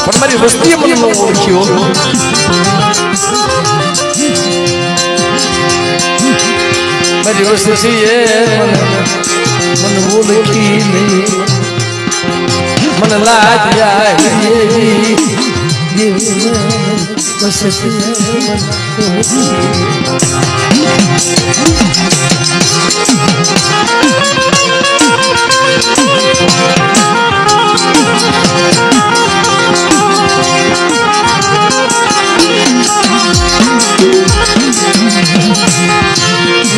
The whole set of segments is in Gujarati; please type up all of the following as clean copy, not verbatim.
પણ મારી વસ્તીએ મને ન ઓળખ્યો. મારી વસ્તીએ મને ઓળખી નહીં. મને લાજ આવી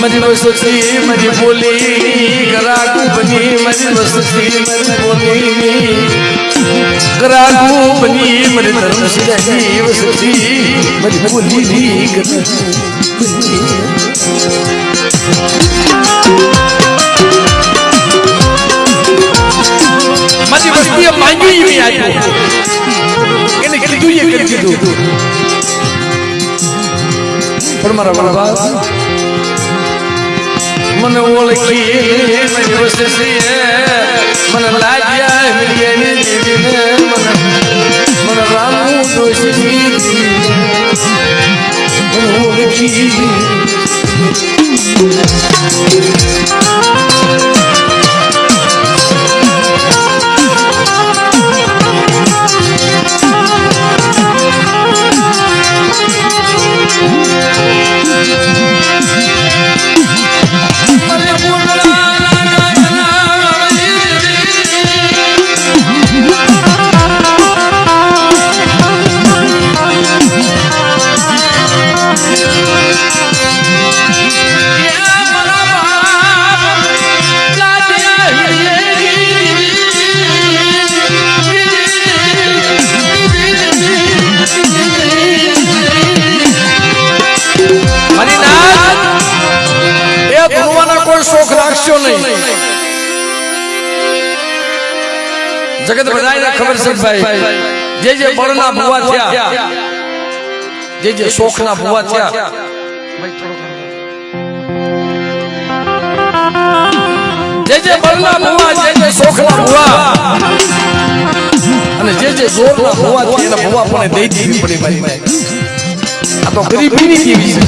મારી વસ્તી મારી બોલી ગરાગુ બની. મારી વસ્તી મારી બોલી ગરાગુ બની. મારી ધર્મશીલાની વસ્તી મારી બોલી મારી વસ્તીએ માંગ્યું એવી આપ્યું. એને કીધું એ કરી દીધું. પણ મારા બાબા મને ઓળખી મારી વસ્તીએ મને લાગ્યા મિલિયની દીદીને મને રામુ દોષી મને ઓળખી. શોખ રાખશો નહીં. જગત બધાને ખબર છે ભાઈ. જે બળના ભુવા થયા, જે શોખના ભુવા થયા, જે બળના ભુવા, જે શોખના ભુવા અને જે જોરના ભુવા થયા એના ભુવા પણ દઈ દીધી પડી ભાઈ. આ તો ગરીબીની કેવી છે.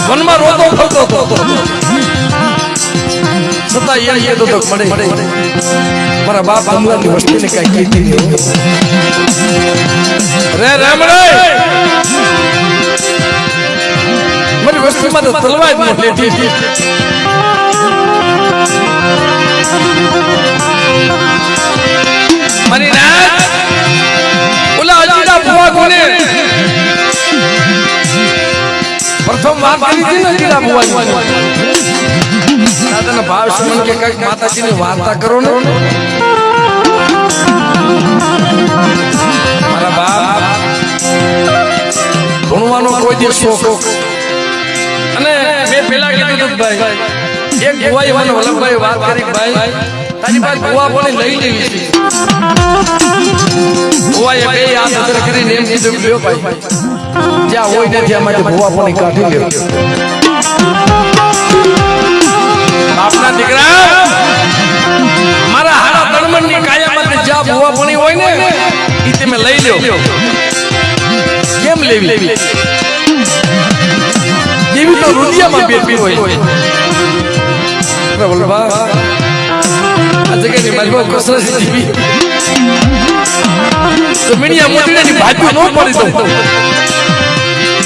મનમાં રોતો ફરતો હતો છતાં યાદ તો મળે. મારા બાપ અમલાની વસ્તીને કઈ કીધી નહીં. રે રામ રે મારી વસ્તીમાં તો તલવાર જ લેતી. મારી નાથ ઓલા અજીડા ભુવા કોને પ્રથમ વાત કરી હતી ને અજીડા ભુવાની. દાદાના ભાવ સુમન કે કઈક માતાજીની વાર્તા કરો ને. મારા બાપ ભણવાનો કોઈ દિવસ શોખ. અને મેં પેલા કીધું ભાઈ એક ભુવાએ મને વલ્લભભાઈ વાત કરી ભાઈ તારી પાસે ભુવા પણ લઈ લેવી છે. ભુવાએ બે હાથ અંદર કરીને એમ કીધું લ્યો ભાઈ જ્યાં હોય ને ત્યાં માટે ભુવા પણ કાઢી લ્યો. આપના દીકરા મારા હારા તણમણની કાયા માટે જ્યાં ભુવા પણ હોય ને એ તમે લઈ લ્યો. કેમ લેવી? એવી તો રુદિયામાં બેઠી હોય. વલ્લભા આ જગ્યાની મારી બહુ કસરત જીવી તો મીડિયા મોટીની ભાજુ ન પડી દઉં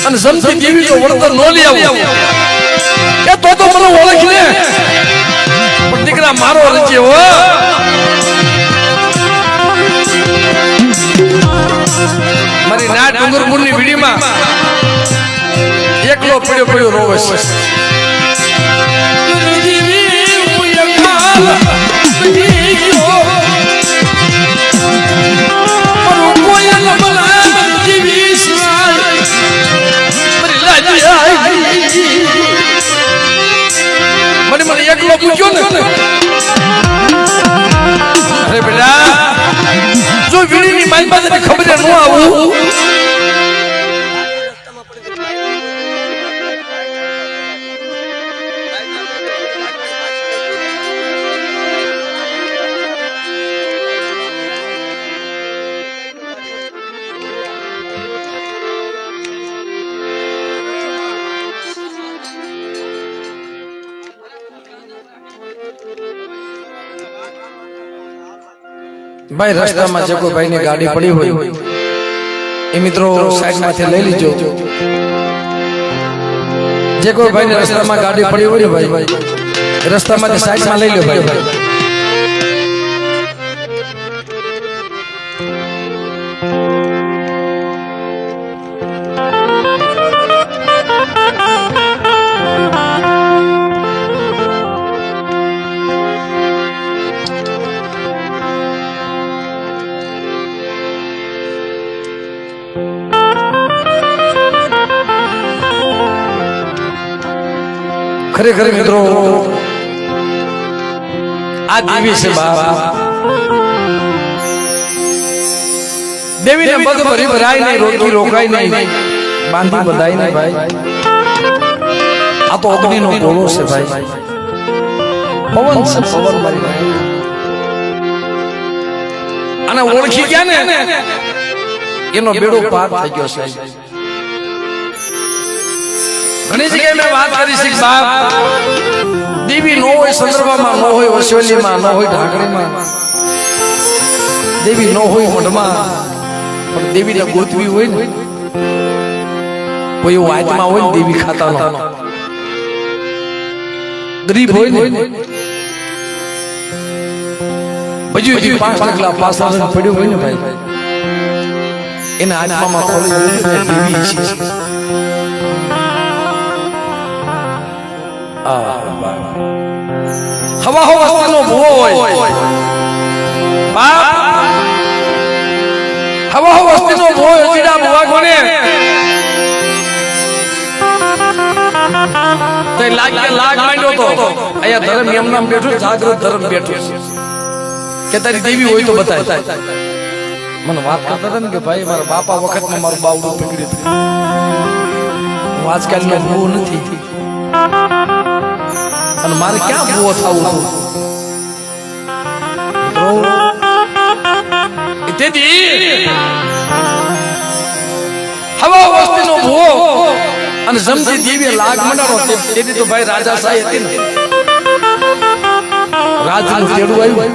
અને સમજી દેવી તો વળતર ન લઈ આવું એ તો મને ઓળખી લે. પણ દીકરા મારો રચ્યો હો. મારી ના ડુંગરપુરની વીડીમાં એકલો પડ્યો રોવે છે. મને એકલો પૂછ્યો ને. અરે બેટા જો વીણીની મારી પાસે ખબર ન આવું ભાઈ રસ્તામાં જે કોઈ ભાઈની ગાડી પડી હોય એ મિત્રો સાઈડમાંથી લઈ લીજો. જે કોઈ ભાઈને રસ્તામાં ગાડી પડી હોય ને ભાઈ રસ્તામાંથી સાઈડમાં લઈ લો ભાઈ. ખરેખર મિત્રો આ દેવી છે બાપ. દેવીને પગ ભરી ભરાય નહીં, રોકી રોકાય નહીં, બાંધી બધાય નહીં ભાઈ. આ તો અગ્નિનો ગોળો છે ભાઈ, પવન છે, પવન મારી ભાઈ. અને ઓળખી ગયા ને એનો બેડો પાર થઈ ગયો છે. ઘણી જગ્યાએ મેં વાત કરી છે બાપ, દેવી ન હોય સંદર્ભમાં, ન હોય વસવેલીમાં, ન હોય ઢાકણીમાં, દેવી ન હોય મઢમાં, પણ દેવીને ગોતવી હોય ને કોઈ એવું આત્મા હોય ને દેવી ખાતાનો ગરીબ હોય ને હજુ 5 ડગલા પાછળ પડ્યું હોય ને ભાઈ એના આત્મામાં ખોલી દેવી છે. હવા વસ્તુનો ભૂવો હોય હવા વસ્તુનો ભૂવો અજીડા ભૂવા કોને તો લાગ માંડ્યો તો અહીંયા ધર્મ એમ નામ બેઠું, જાગૃત ધર્મ બેઠું કે તારી દેવી હોય તો બતાય. મને વાત કરતા હતા ને કે ભાઈ મારા બાપા વખતમાં મારું બાવડું પકડ્યું હતું. હું આજકાલનો ભૂવો નથી અને મારે ક્યાં ભૂવો થવું હતું. હવા વસ્તીનો ભૂવો અને જમતી દેવીએ લાગ મંડાણો. તેથી તો ભાઈ રાજા સાહેબ હતી ને રાજનું તેડું આવ્યું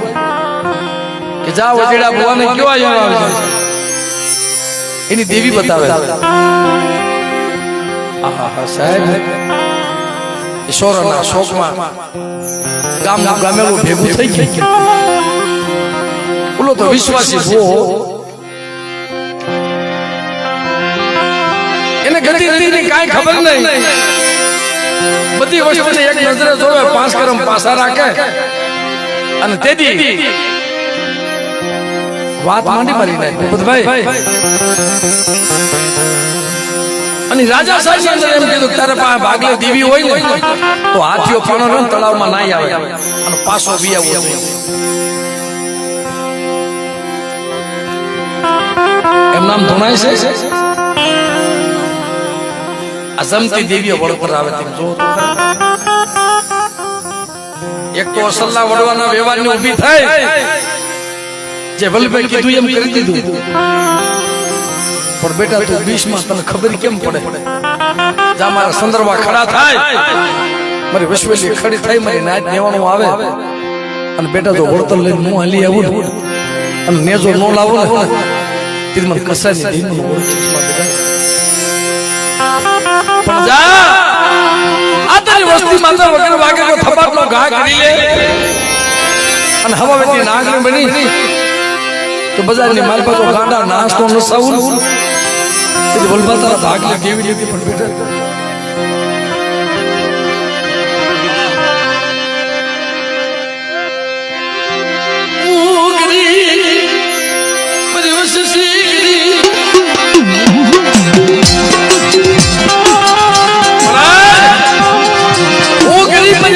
કે જા વજેડા ભૂવાને કયો આવ્યો એની દેવી બતાવે. આહા સાહેબ ઈશ્વરના શોકમાં ગામનું ગામેલું ભેગું થઈ ગયું. બોલો તો વિશ્વાસી ભૂવો એને ગતિ નથી કાંઈ ખબર નહીં. બધી વસ્તુને એક નજરે જોવે, 5 કરમ પાસા રાખે અને તેથી વાત માંડી મારી નાખી ભૂપતભાઈ. અને રાજા સાહેબ અંદર એમ કીધું તારે પાસે ભાગલે દેવી હોય ને તો હાથીઓ પણ તળાવમાં નાઈ આવે અને પાછો બી આવવો જોઈએ. એમ નામ ધોણાય છે. આ જમતી દેવીઓ વડ પર આવે તેમ જો એક તો અસલના વડવાના વ્યવહારની ઊભી થાય જે વલ્લભભાઈ કીધું એમ કરી દીધું. પણ બેટા તું 20 માં તને ખબર કેમ પડે? જા મારા સંદર્ભમાં ખડા થાય, મારી વસવેલી ખડી થાય, મારી નાચ નેવાનું આવે અને બેટા તો વળતર લઈને હું હાલી આવું અને નેજો નો લાવું ને તે મને કસાની ધીમું ઓળખીશમાં બેટા. પણ જા આ તારી વસ્તી માતા વગર વાગે તો થપાટનો ઘા કરી લે અને હવા વેતી નાગણી બની તો બજારની માલપા તો ગાંડા નાસ્તો ન સાવું એટલે વલ્લભા તારા ભાગલે કેવી લીધી. પણ બેટા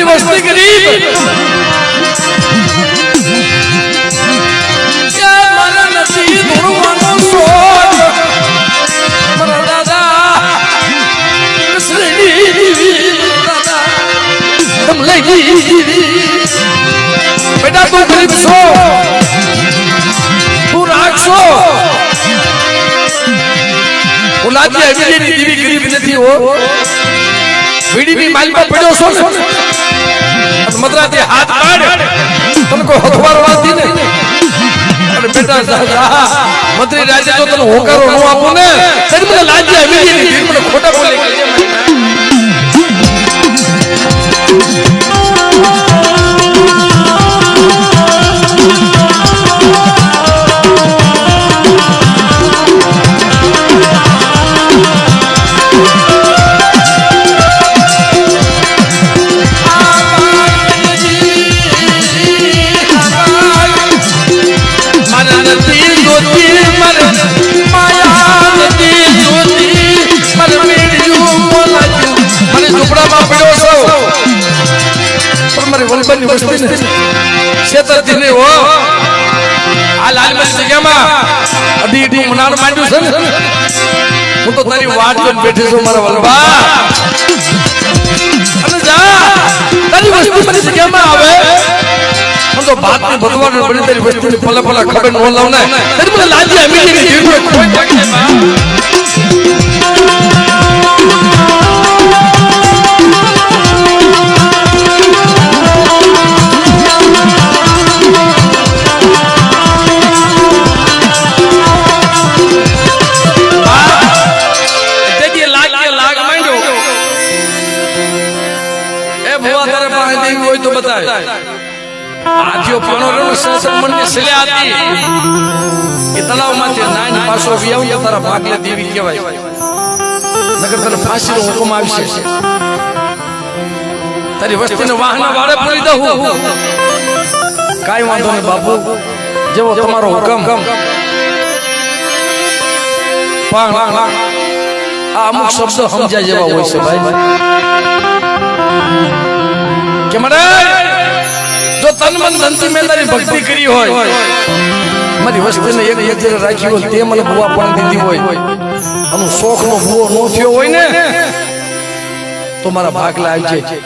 વસ્તી ગરીબ બેટા તું ગરીબ છો, તું રાખશો ઓલાદી અજયની દેવી ગરીબ નથી હો. વીડીની માલમાં પડ્યો છો ને મદરાથી હાથ કાઢ તને કોઈ હથવારો વાંધી ને પણ બેટા મંત્રી રાજે તો તને હોકારો ન આપું ને તને મને લાજી આવી ગઈ મને ખોટા બોલે હું તો તારી વાત જોઈને બેઠી છું મારા વલ્લભા અને જા તારી વસ્તુ મારી જગ્યામાં આવે હું તો બાતની ભગવાન બની તારી વસ્તુની પલે પલે ખબર ન લાવ ને તારી મને લાજી એમી કે જીવનો કોઈ પાકે આજો પાણો રો સસમન ને સલ્યા હતી એ તળાવમાંથી નાઈન પાછો આવ્યો તારા ભાગલે દેવી કહેવાય નગર તને ફાંસીનો હુકમ આવશે તારી વસ્તીને વાહના વાળે પડી દઉં કાઈ વાંધો નહીં બાપુ જેવો તમારો હુકમ પણ આ અમુક શબ્દો સમજાય જેવા હોય છે ભાઈ કે મને જો તન મન ધનથી મેં તારી ભક્તિ કરી હોય મારી વસ્તીને એક નજરે રાખી હોય તે મને બુવા પણ દીધી હોય અને શોખનો બુવો નો થયો હોય ને તો મારા ભાગલા આવી જાય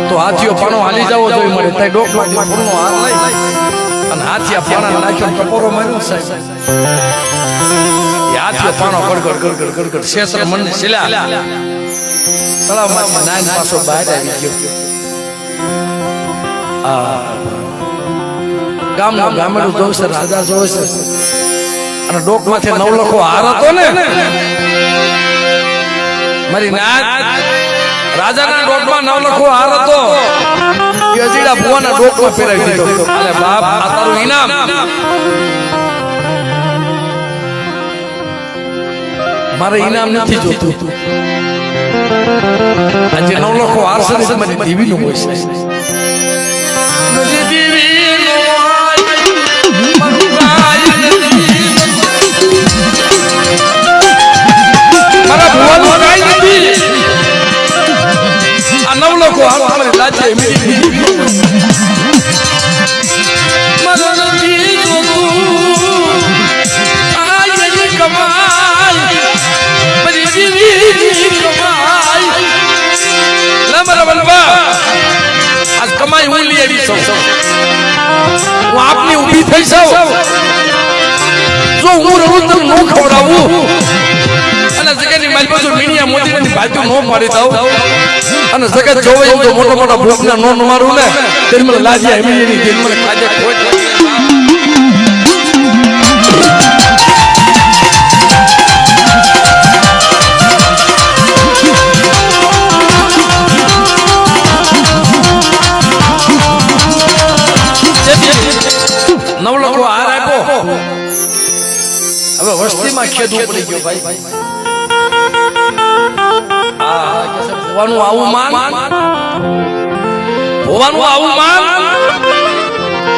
તો હાથીઓ પાણો હાલી જાવો જોઈએ મને તાઈ ડોકમાંથી ફૂલનો હાર લઈ અને હાથીયા પાણા નાખ્યો ટપોરો માર્યો સાહેબ એ હાથીઓ પાણો ગડગડ ગડગડ ગડગડ શેષર મનને શિલા તળાવમાંથી નાઈન પાછો બહાર આવી ગયો ગામનો ગામડું જોવે છે રાજા જોવે છે અને ડોકમાંથી નવલખો હાર હતો ને મારી નાત રાજાના ડોકમાં નવલખો હાર હતો એ અજીડા ભુવાના ડોકમાં પહેરાવી દીધો અરે બાપ આ તારું ઇનામ મારે ઇનામ નથી જોતું આજે નવલખો હાર છે ને મારી દેવીનું હોય છે મારા ભુવાનું કાઈ નથી આ નવલખો હાર અમારી લાજે કમાઈ હું લઈ આવી છું હું આપની ઊભી થઈ જાઉં જો હું રોજ તને નો ખવડાવું અને જગતની મારી બાજુ મીણિયા મોતીની બાજુ નો પાડી દઉં અને જગત જોવે એમ તો મોટા મોટા ભૂખના નો મારું ને તેની મને લાજી એમની તેની મને ખાજે ખોટ નવલખો હાર આપ્યો હવે વસ્તીમાં ખેદવું પડી ગયો ભાઈ ભુવાનું આવું માન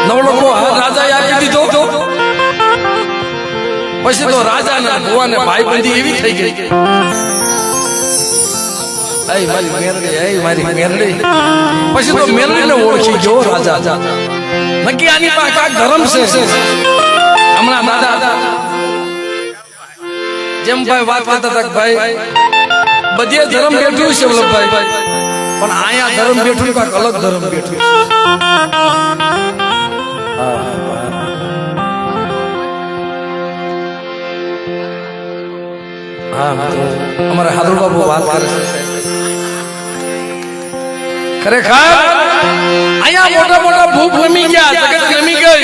નવલખો હાર રાજાએ આપી દીધો પછી તો રાજા ને ભુવાને ભાઈબંધી એવી થઈ ગઈ મારી મેરડી પછી તો મેરડીને ઓળખી ગયો રાજા નક્કી આની પાસે કાંક ધર્મ છે હમણાં દાદા જેમ ભાઈ વાત કરતા હતા ભાઈ બધે ધર્મ બેઠું છે વલ્લભભાઈ પણ આયા ધર્મ બેઠું કાંક અલગ ધર્મ બેઠું હા અમારા હાદુર બાબુ વાત કરે છે ખરેખર આયા મોટા મોટા ભૂખ નમી ગયા, જગત નમી ગઈ,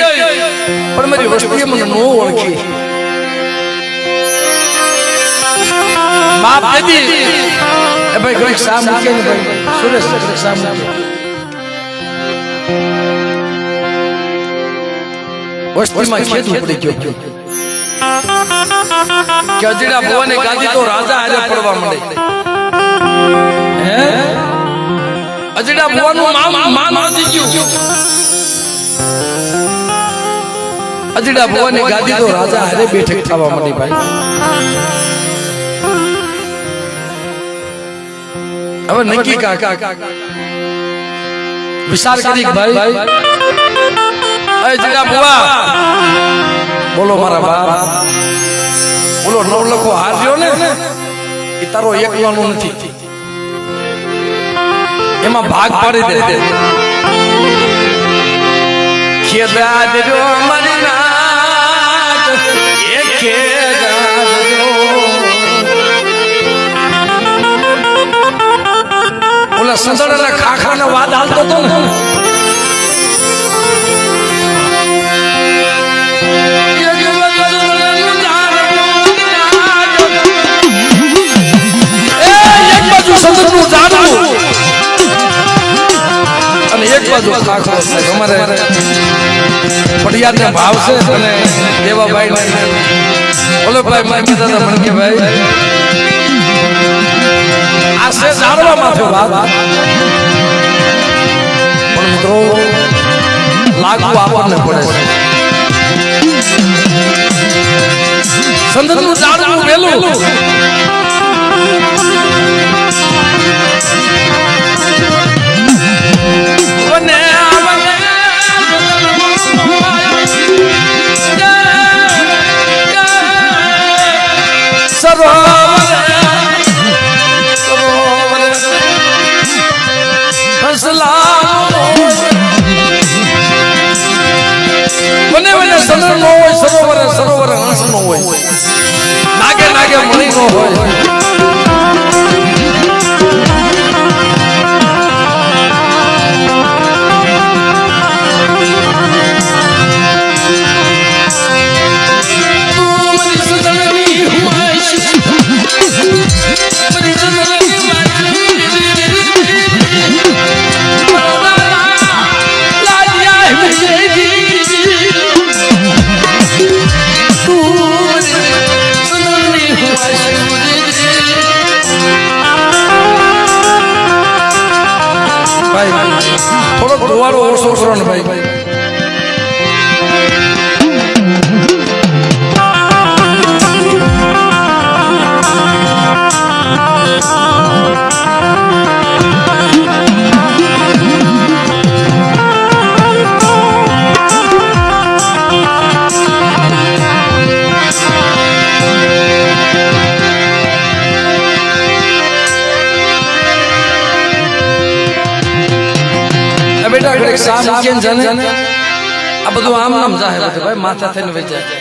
પણ મારી વસ્તીએ મને નો ઓળખી. બાપ દીદી એ ભાઈ ઘડીક સા મૂકે ને ભાઈ સુરેશ ઘડીક સા મૂકે. વસ્તીમાં ખેતું પડી ગયો કે અજડા ભુવાની ગાદી તો રાજા આજે પડવા માંડે. હે અજડા ભુવાનું માન વધી ગયું. અજડા ભુવાની ગાદી તો રાજા હારે બેઠક થવા માંડી ભાઈ. હવે નક્કી કાકા વિચાર કરી ભાઈ અજડા ભુવા બોલો મારા બાપ, બોલો નવલખો હાર્યો ને એ તારો એકલાનો નથી, એમાં ભાગ પાડી દે. ખેદા દેજો મારી નાત એ ખેદા દેજો. ઓલા સંદળના ખાખાનો વાદ હાલતો તો ને સંદર્ભનું જાણવું અને એક બાજુ ખાખરો છે. અમારે પડિયાદને ભાવ છે અને દેવાભાઈ ઓલો ભાઈ મને કીધા હતા મને કે ભાઈ આ છે જાણવા માથે વાત, પણ મિત્રો લાગુ આપણને પડે છે. સંદર્ભનું જાણવું વહેલું સરોવર હંસ નો હોય, નાગે નાગે મળી નો હોય. થોડોક ધોવાળો ઓછો કરો ને ભાઈ. આ બધું આમ આમ જાહેર ભાઈ માથા થઈને વહી જાય.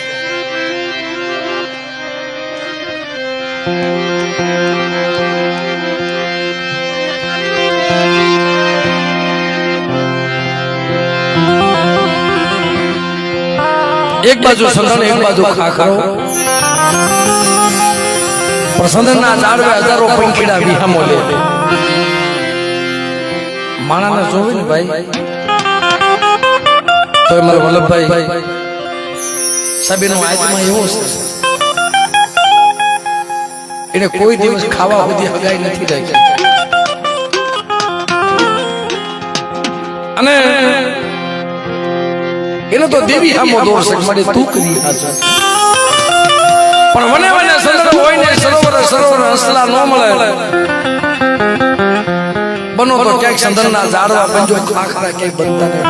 એક બાજુ સંદન એક બાજુ ખાખરો, પણ સંદનના ઝાડવે હજારો પંખીડા વિહામો લે. માણાને જોવે ને ભાઈ તો મારા વલ્લભભાઈ સાબીનો આત્મા એવો છે એને કોઈ દિવસ ખાવા સુધી હગાઈ નથી રાખી. અને એને તો દેવી હામો દોરશે મળે તું કરી પણ વને વને સંદર્ભ હોય ને સરોવર હસલા ન મળે બનો તો ક્યાંક સંદર્ભના ઝાડવા પંજો ખાખરા ક્યાંય બનતા નહીં.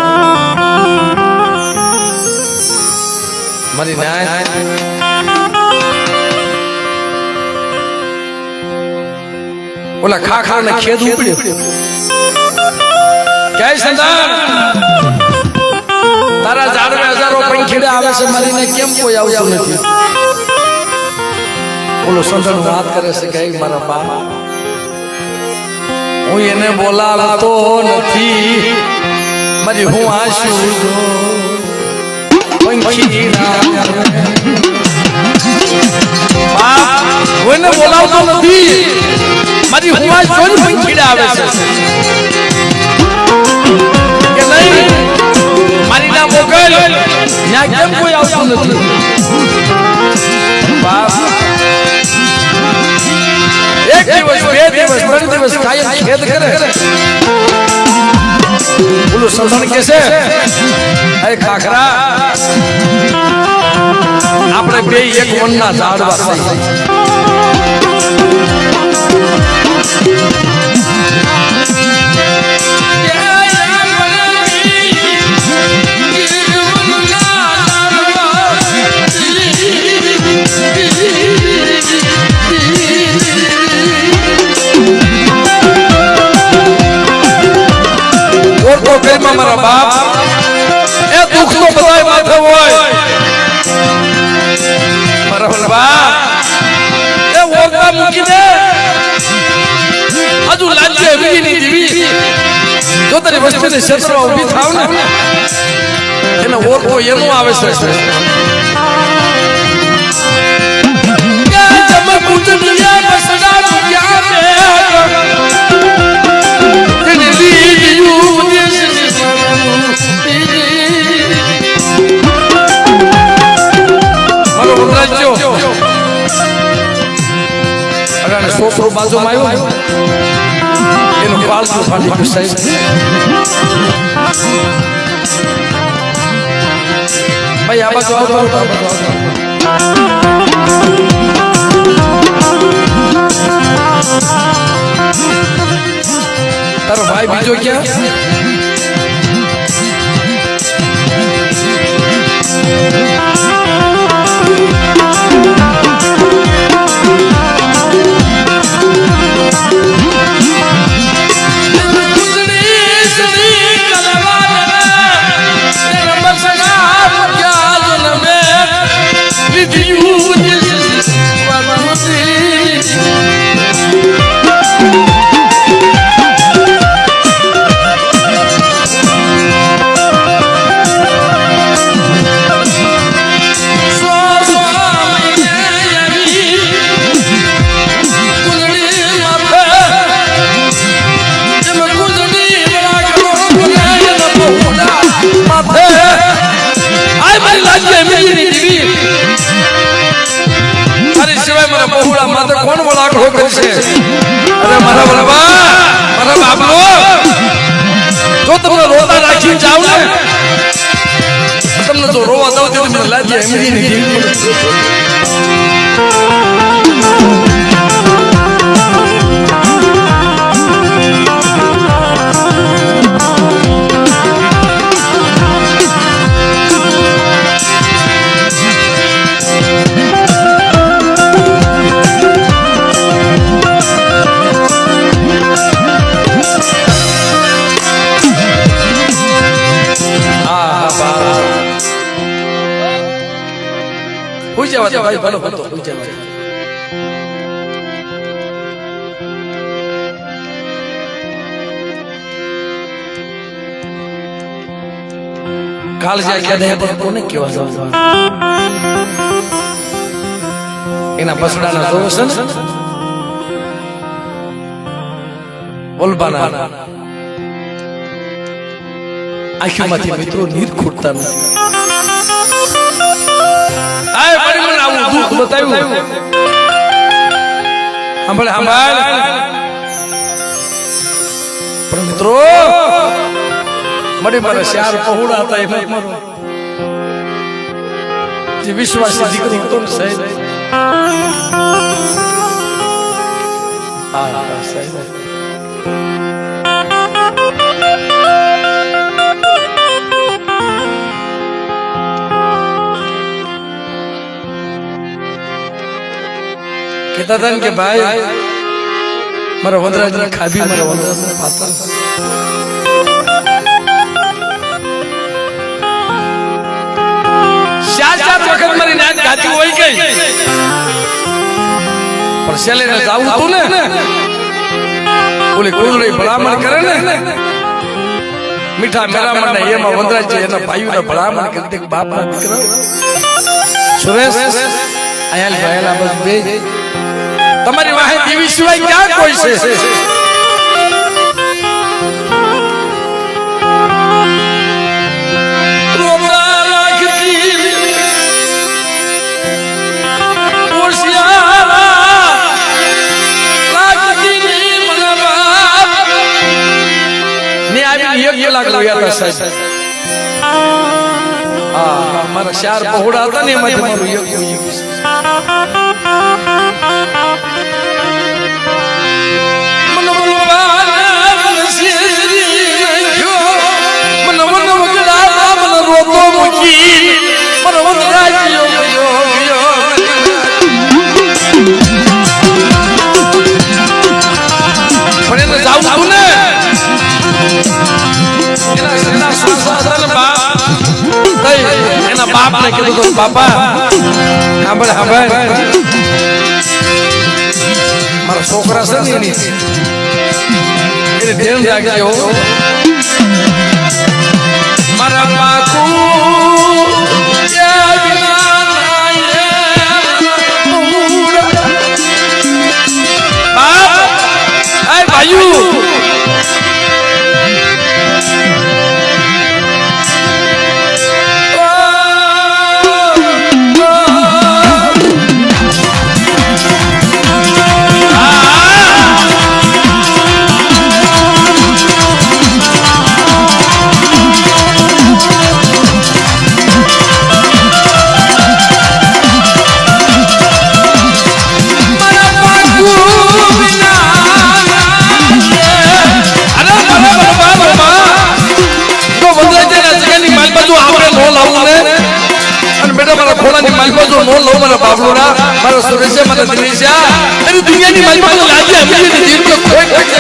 મારી ન્યાય ઓલા ખાખરા ને ખેદ ઉપડ્યો ક્યાંય સંદાન તારા ઝાડવે હજારો પંખીડા આવે છે મારીને કેમ કોઈ આવતું નથી. ઓલો સંદાન વાત કરે છે કે મારા બા હું એને બોલાવતો નથી મારી હું આશુ કોઈને બોલાવતો નથી મારી હું આશુ પંખીડા આવે છે કે નહીં મારી ના મોકલ ત્યાં કેમ કોઈ આવતું નથી એક દિવસ બે દિવસ ત્રણ દિવસ કાયમ ખેદ કરે બોલો સલણ કે છે અરે ખાખરા આપણે બે એક મનના ઝાડવા છે મારા બાપ એ દુઃખ તો બધાય માથે હોય મારા બાપ એ ઓરતા મૂકીને હજુ લાજે વીની દીવી જો તારી વસ્તુને ક્ષેત્રમાં ઊભી થાવ ને એને ઓરતો એનો આવે છે કે જમ કુજનિયા બસડા દુનિયા મે તેને લીધું છોકરો બાજુમાં આવ્યો એનું પાલતું ફાટી ગયું સાહેબ ભાઈ આ બાજુ આવતો તારો ભાઈ બીજો ક્યાં કોણ વળાકડો કરશે અરે મારા બાપલો જો તમને રોતા રાખી જાવ ને તમને જો રોવા દઉં તો મને લાગે એમની નહીં ભાઈ ભલો ભલો કાલ કોને કેવા એના બસડાના જોવો છે ને બોલબાના આંખોમાંથી મિત્રો નીર ખૂટતા નથી આય પડી મને આવું દુઃખ બતાવ્યું સાંભળ પણ મિત્રો મળી મારા ચાર પહોળા હતા એમાં મારો જે વિશ્વાસી દીકરો હતો ને સાહેબ સાહેબ કહેતા હતા કે ભાઈ મારા વનરાજને ખાધી મારા વનરાજને પાતા ચાર વખત મારી નાચ ગાતી હોય ગઈ પણ છેલ્લે ને જાવું તું ને ઓલી કુંડળી ભલામણ કરે ને મીઠા મેરામણ એમાં વંદરાજી એના ભાઈઓના ભલામણ કરતે બાપના દીકરો સુરેશ આયલ ભાઈલા બસ બે તમારી વાહે દેવી સિવાય ક્યાં કોઈ છે મારા ચાર પહોળા હતા ને એમાંથી મારું યજ્ઞ બાપ ને કીધું તો બાપા સાંભળ મારા છોકરા છે ને એની ધ્યાન રાખજો મારા બાપુ ભાઈ ખોલાની માલમાં જો નો લઉં મારા બાબલોના મારો સુરેશ મારા દિનેશા એની દુનિયાની માલમાં તો લાગે અમીર જીવ તો કોઈ શકે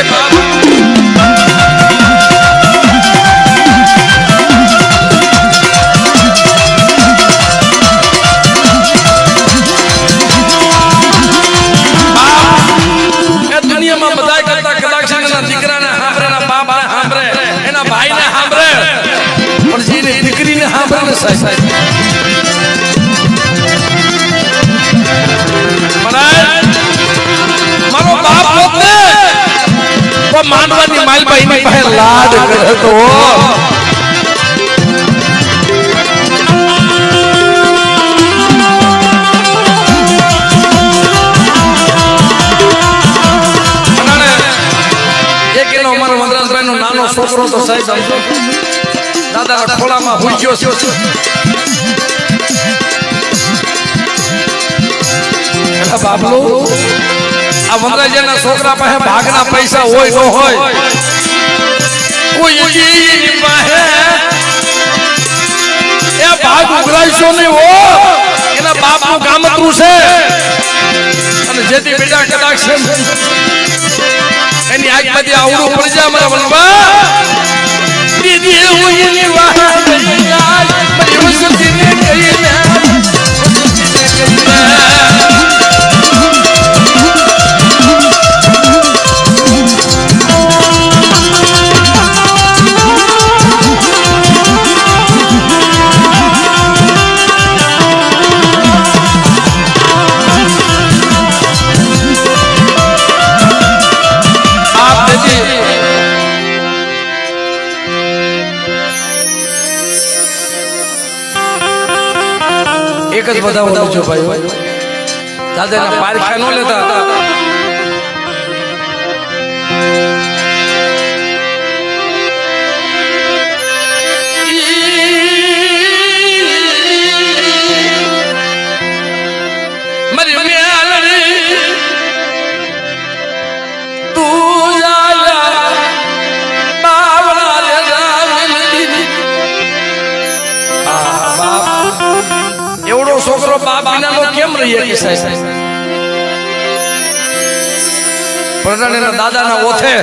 એ દુનિયામાં બધા કરતા કલાક્ષના દીકરાને હાંભરેના બાપને હાંભરે એના ભાઈને હાંભરે પણ જેની દીકરીને હાંભરે ને સાહેબ મારો બાપ પોતે તો માંડવાની માલબાઈ ની પાસે લાડ કરે તો એક એનો અમારો વનરાજભાઈ નો નાનો છોકરો તો સાહેબ સમજો દાદાના ખોળામાં ભૂખ્યો છે બાબલો આ વનરાજના છોકરા પાસે ભાગના પૈસા હોય ન હોય કોઈ એની પાસે એ ભાગ ઉઘરાઈશો નહીં હો એના બાપનું ગામતરું છે અને જેથી બેટા કદાચ એની આજમાંથી આવડું પડી જાય મારા વનવા દીદી હું એની વાહ એક જ બધા બોલો છો ભાઈ દાદાના પારખા ન લેતા છોકરો બાપ વિનાનો કેમ રહીએ કે સાહેબ પ્રધાનના દાદાના ઓથે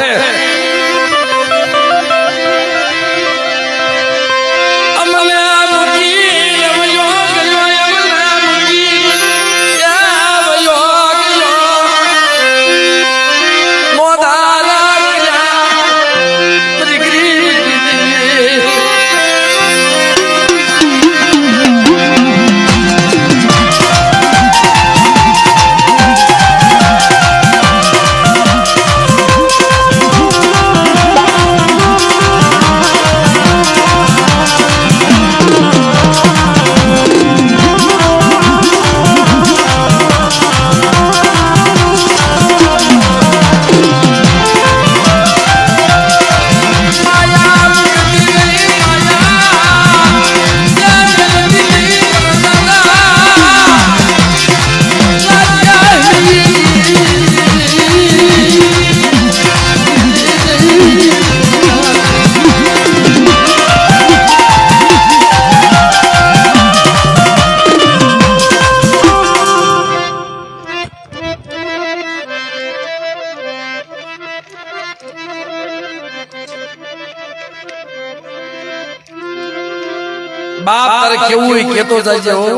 બાપ તારે કેવું હોય કેતો જાય છે હો.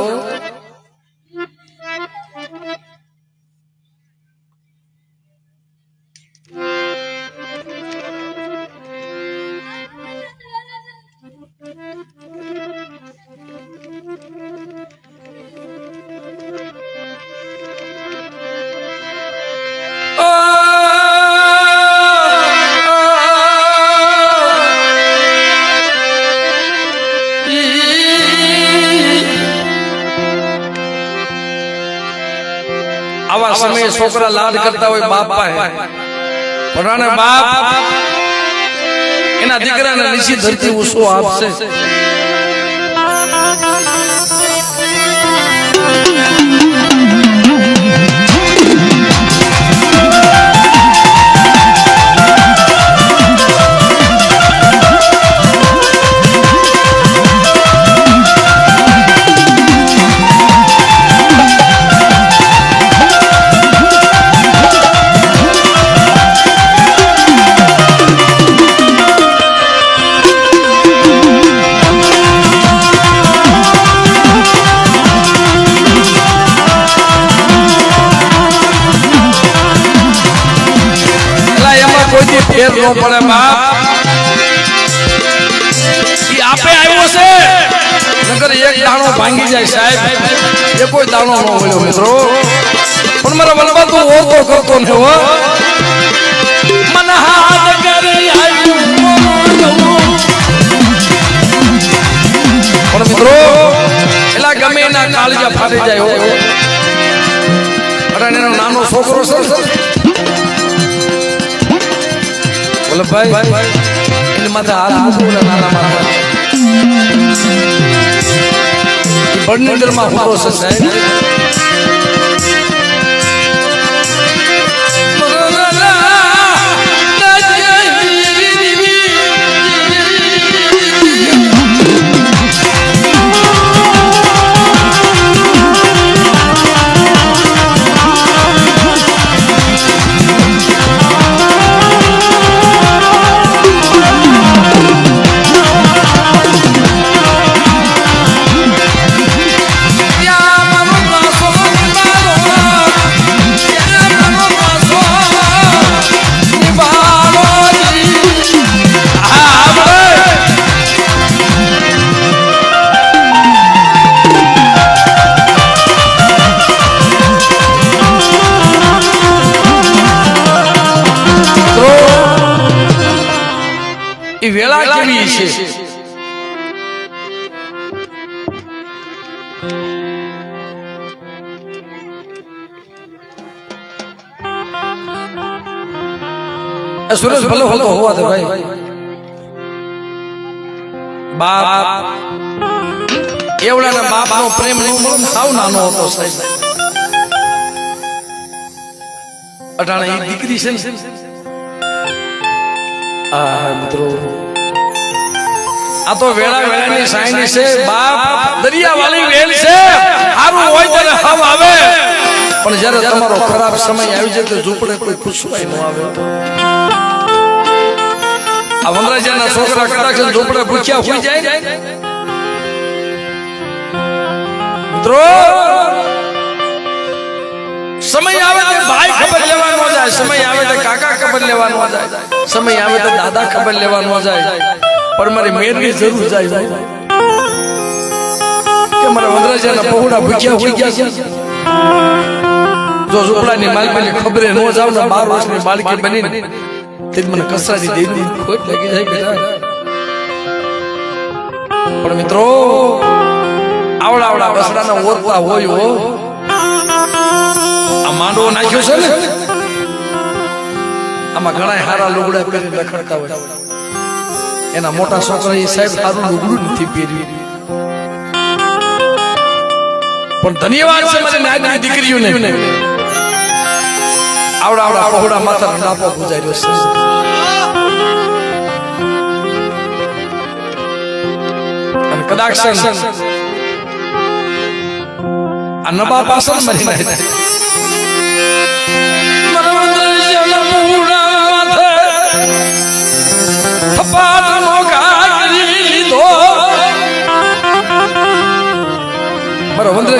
આવા સમયે છોકરા લાડ કરતા હોય બાપ પાસે પણ બાપ એના દીકરાને નીચી ધરતી ઉસો આપશે. ફેર નો પડે બાપ. ઈ આપે આવ્યો છે નગર એક દાણો ભાંગી જાય સાહેબ, એ કોઈ દાણો ન મળ્યો મિત્રો. પણ મારા વલભા તું ઓતો કરતો ને હો મન હાથ કરી આવ્યું. પણ મિત્રો એલા ગમે એના કાળજા ફાટી જાય હો. અરે એનો નાનો છોકરો છે વલ્લભભાઈ એને માથે હાથ મૂકું નાના મારા બળનગરમાં હોતો છે સાહેબ. એ વેળા કેવી છે સુરેશ ભલે હોતો હોવા દે ભાઈ. બાપ એવડાના બાપનો પ્રેમ સાવ નાનો હતો સાહેબ. અટાણે એક દીકરી છે ને મિત્રો આ તો વેળા વેળાની સાઈની છે બાપ. દરિયા વાળી વેલ છે, સારું હોય ત્યારે હવ આવે પણ જ્યારે તમારો ખરાબ સમય આવી જાય તો ઝૂંપડે કોઈ ખુશવાય ન આવે. આ વનરાજાના છોકરા કદાચ ઝૂંપડે ભૂખ્યા હોઈ જાય મિત્રો. સમય આવે તો ભાઈ ખબર લેવાનો જાય, સમય આવે તો કાકા ખબર લેવાનો જાય, સમય આવે તો દાદા ખબર લેવાનો જાય, પણ મારી મેરની જરૂર જાય કે મારા વનરાજાના પહોળા ભૂખ્યા હોઈ ગયા છે. જો ઝૂંપડાની માલકીની ખબરે ન જાવ ને 12 વર્ષની બાળકી બનીને તે મને કસરાની દેવી ખોટ લાગી જાય બેટા. પણ મિત્રો આવડા આવડા બસડાના ઓરતા હોય હો. આ માંડવો નાખ્યો છે ને આમાં ઘણા હારા લુગડા પહેરીને રખડતા હોય. એના મોટા છોકરા એ સાહેબ સારું લુગડું નથી પહેર્યું. પણ ધન્યવાદ છે મારી નાની દીકરીઓને આવડા આવડા પહોળા માથા નાપો ગુજાર્યો છે. અને કદાચ આ નબા પાસણ મરી નાખે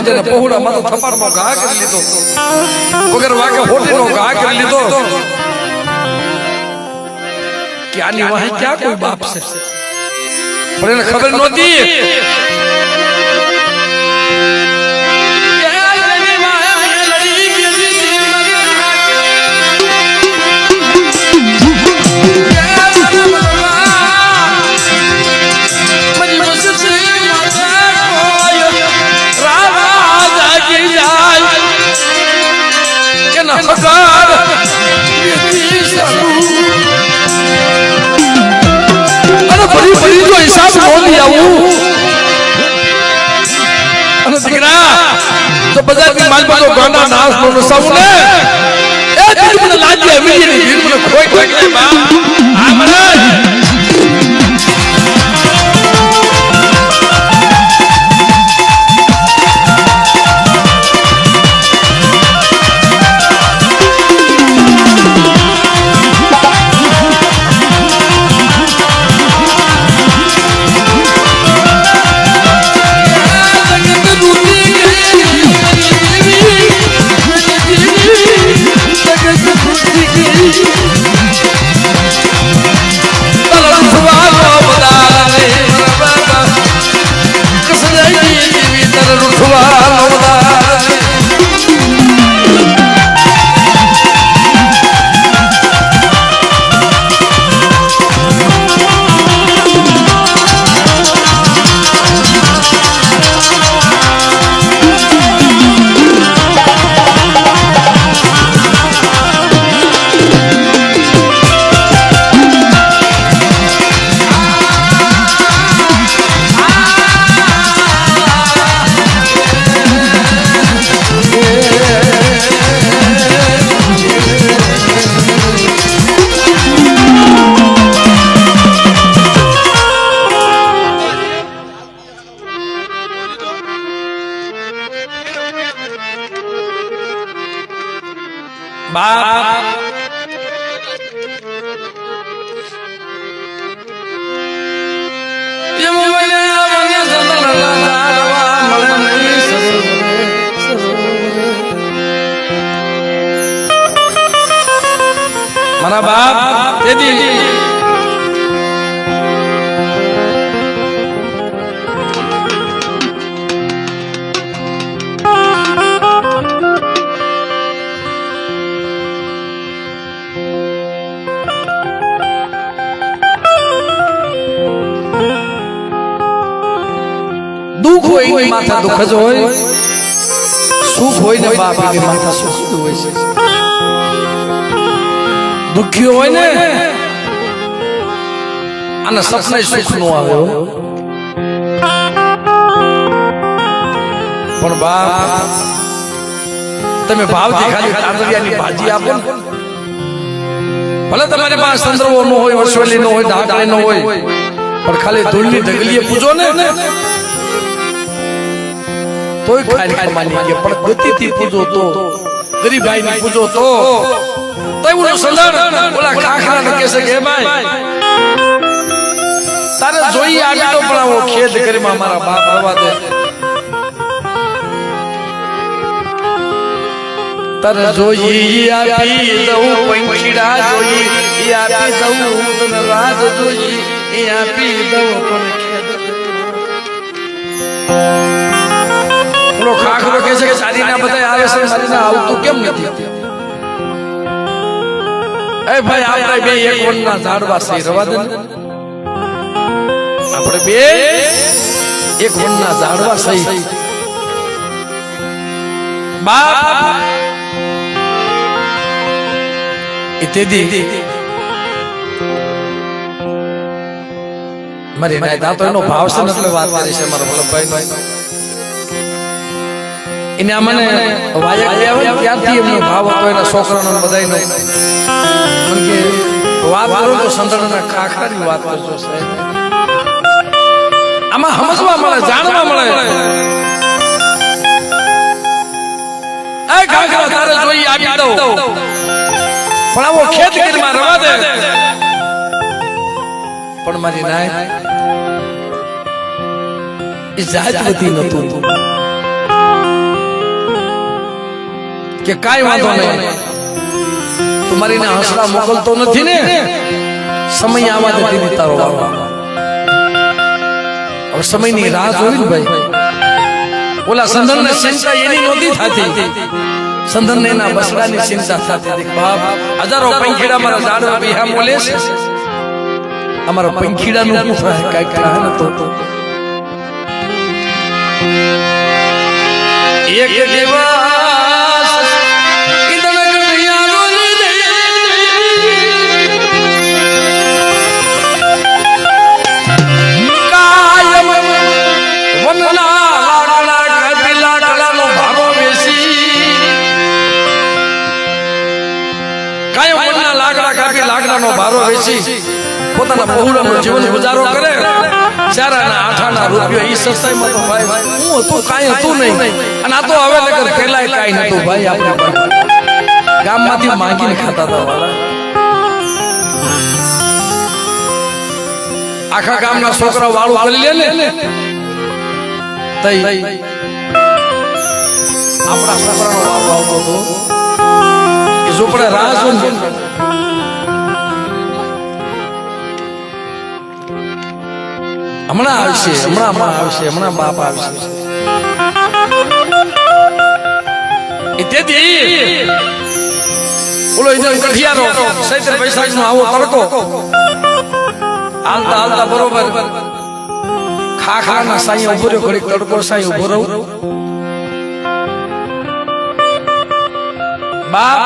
તેને પહોળામાં તો થપાડમાં ઘા કરી લીધો, વગર વાગે હોટીનો ઘા કરી લીધો કે આની વાહે ક્યાં કોઈ બાપ છે, પણ એને ખબર નહોતી મારા બાપ તેથી દુઃખ હોય ને માથા દુઃખ જ હોય, સુખ હોય ને બાપ કે માથા સુખ જ હોય છે. દુખ્યો હોય ને અને સપના સુખ નો આવે, પણ બાપ તમે ભાવથી ખાલી તાંદરિયાની ભાજી આપો, ભલે તમારી પાસે સંદર્ભો નો હોય, વર્ષવેલી નો હોય, ઢાકણી નો હોય, પણ ખાલી ધૂળની ઢગલીએ પૂજો ને તોય ખાલી કમાની કે, પણ ગતિથી પૂજો તો, ગરીબાઈ ની પૂજો તો એવું સંદાન ઓલા કાખરા ને કહેશે કે ભાઈ તારે જોઈએ આજે તો પણ આવો ખેદ કરીમાં મારા બાપ રવા દે, તારે જોઈએ આપી દઉં પંખીડા, જોઈએ આપી દઉં તને રાજ, જોઈએ આપી દઉં પણ ખેદ. ઓલો કાખરો કહેશે કે સારીના બધા આવે છે, સારીના આવતું કેમ નથી? એ ભાઈ આપણે બે એક વનના ઝાડવા છે, રવા દે, આપણે બે એક વનના ઝાડવા છે બાપ. ઇત્યાદિ મારી નાયતા તો એનો ભાવ છે ને એટલે વાત કરી છે મારા વલ્લભભાઈ નો. એને મને વાયક આવે ત્યાંથી એમનો ભાવ હતો એના છોકરાનો બધાયનો. કે વાત કરો તો સંદર્ભના કાખરાની વાત કરજો સાહેબ, આમાં સમજવા મળે, જાણવા મળે. એ કાખરા તારે જોઈ આપી દઉં પણ આવો ખેત કરીમાં રવા દે, પણ મારી નાય એ જાત બધી નતું. કે કાઈ વાંધો નહીં, તમારી ને હસરા મોકલતો નથી ને, સમય આવા દે દીદી તારો વાળો. હવે સમયની રાહ જોઈ ને ભાઈ, ઓલા સંધન ને ચિંતા એની નહોતી થતી, સંધન ને એના બસડાની ચિંતા થતી હતી. બાપ હજારો પંખીડા મારા ઝાડવા બેહા મોલે છે, અમારા પંખીડાનું શું થાય કાઈ કહે ન તો એક દિવસ ભારો વેચી પોતાના બહુડાનો જીવન ગુજારો કરે, ચારાના આઠાના રૂપિયા ઈ સસ્તાઈમાં તો ભાઈ હું હતું કાઈ હતું નહીં, અને આ તો હવે લગર પેલાય કાઈ નતું ભાઈ. આપણે ગામમાંથી માંગીને ખાતા હતા વાળા, આખા ગામના છોકરા વાળું કરી લે ને તઈ આપણા છોકરાનો વાળો આવતો હતો એ ઝોપડે રાહ જોઈને હમણાં આવશે, હમણાં માં આવશે, હમણાં બાપ આવશે. તેથી ઓલો ઇધર કઠિયારો સૈત્ર વૈશાખ નો આવો તડકો હાલતા હાલતા બરોબર ખાખરા સાઈ ઉભો રહ્યો, ઘડીક તડકો સાઈ ઉભો રહું. બાપ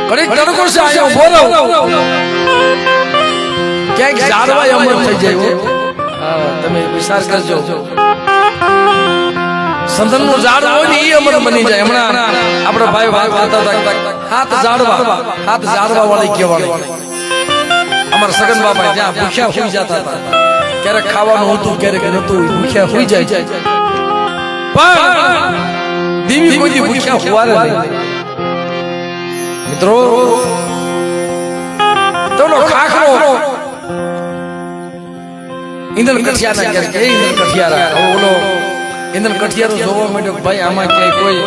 ઘડીક તડકો સાઈ ઉભો રહું, ક્યાંક ઝાડવા અમર થઈ જાય. તમે વિચાર કરજો, સંતન નું ઝાડ હોય ને એ અમર બની જાય. હમણાં આપડે ભાઈ વાત કરતા હતા, હાથ ઝાડવા વાળી કહેવાય. અમારા સગન બાપા જ્યાં ભૂખ્યા હોઈ જતા હતા, ક્યારેક ખાવાનું હતું ક્યારેક નતું, ભૂખ્યા હોઈ જાય, પણ દીવી કોઈ ભૂખ્યા હોવારે નહીં. મિત્રો તોનો ખાખરો ઇન્દ્ર કઠિયારા કે ઇન્દ્ર કઠિયારા, ઓલો ઇન્દ્ર કઠિયારો જોવા માંડ્યો ભાઈ આમાં ક્યાંય કોઈ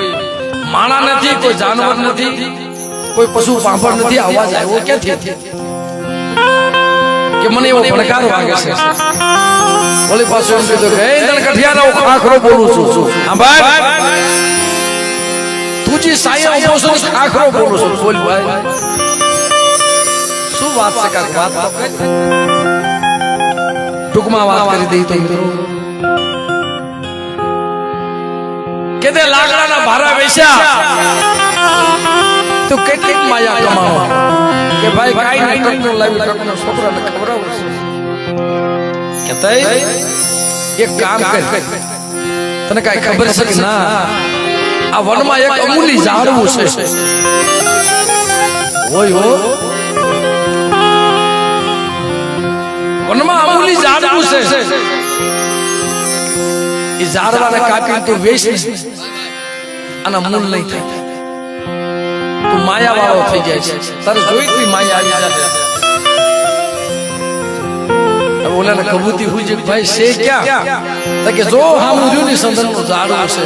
માણા નથી, કોઈ જાનવર નથી, કોઈ પશુ પાંભર નથી, અવાજ આવ્યો ક્યાંથી કે મને એવો ભડકારો વાગે છે. ઓલી પાસે એમ કીધું કે ઇન્દ્ર કઠિયારા હું ખાખરો બોલું છું. હા ભાઈ તું જે સાયા ઉભો છો ખાખરો બોલું છું. બોલ ભાઈ શું વાત છે, કાક વાત તો ટૂંકમાં વાત કરી દઈ તો મિત્રો કે તે લાકડાના ભારા વેચ્યા તો કેટલીક માયા કમાવો કે ભાઈ કાઈ નહીં ટકનો લાવી ટકનો છોકરાને ખવડાવું કે તઈ એક કામ કર, તને કાઈ ખબર છે કે ના આ વનમાં એક અમૂલી ઝાડવું છે હોય હો, વનમાં અમૂલી ઝાડવું છે, એ ઝાડવાને કાપીને તું વેચી અને મૂળ નહીં થાય, તું માયા વાળો થઈ જાય છે, તારે જોઈતી માયા આવી જાય. હવે ઓલાને કબૂતી હોય છે ભાઈ છે ક્યાં કે જો હામું રહ્યું ને સંદનનું ઝાડવું છે.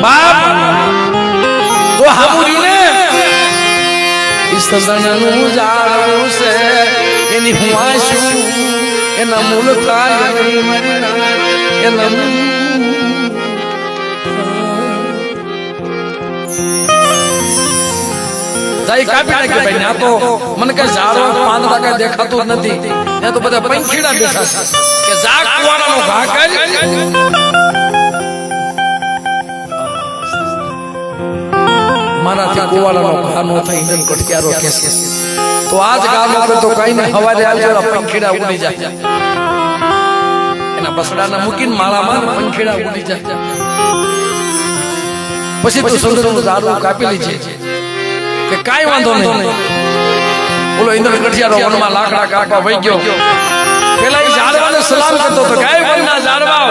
બાપ તો હામું રહ્યું ને સંદનનું ઝાડવું છે, એની હું આશું એના મૂળ થાય એના કાપી નાખે ભાઈ. ના તો મને કઈ ઝાડવા પાંદડા કઈ દેખાતું જ નથી, ત્યાં તો બધા પંખીડા બેઠા છે કે ઝાડ કુવાડાનો ઘા કરી મારાથી કુવાડાનો ઘા નો થાય. ઇન્દ્ર કઠિયારો કે તો આજ ગામમાં તો કઈ ને હવારે આવજો પંખીડા ઉડી જાય, એના બસડાના મૂકીને માળામાં પંખીડા ઉડી જાય. પછી તો સુંદરનું ઝાડવું કાપી લીધે કે કાઈ વાંધો નહીં. બોલો ઇન્દ્ર કઠિયારો વનમાં લાકડા કાપવા વઈ ગયો, પેલા એ ઝાડવાને સલામ કરતો હતો, ગાય વનના ઝાડવા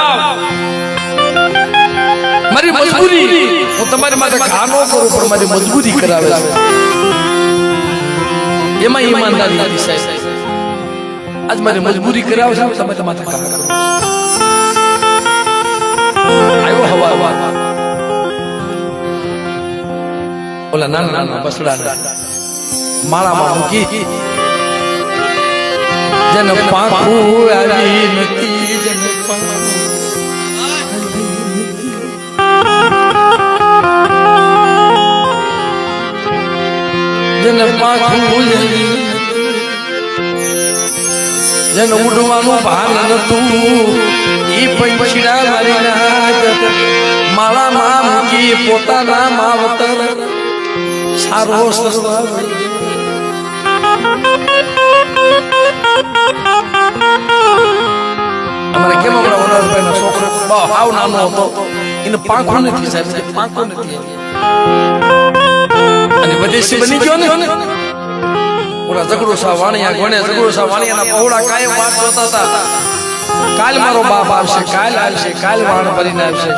મારી મજબૂરી, હું તમારી માટે ઘા નો કરું પણ મારી મજબૂરી કરાવે છે, એમાં ઈમાનદારી નથી સાહેબ. આજ મારી મજબૂરી કરાવે છે, તમે તમારા ઘા કરો. આવ્યો હવા ઓલા નાના બસડા માળામાં મૂકી જન પાંખું આવી નથી જન પાંખું જન ઉડવાનું ભાન નતું ઈ પંખીડા મારી નાચ માળામાં મૂકી પોતાના માવતર સારો સરવા અમારે કેમ હમણાં વનરાજભાઈનો છોકરો બહુ હાવ નાનો હતો એને પાંખો નથી સાહેબ પાંખો નથી અને વિદેશી બની ગયો ને ઓલા ઝઘડો સા વાણિયા ગણે ઝઘડો સા વાણિયાના પહોળા કાયમ વાત જોતા હતા કાલ મારો બાપ આવશે કાલ આવશે કાલ વાણ ભરીને આવશે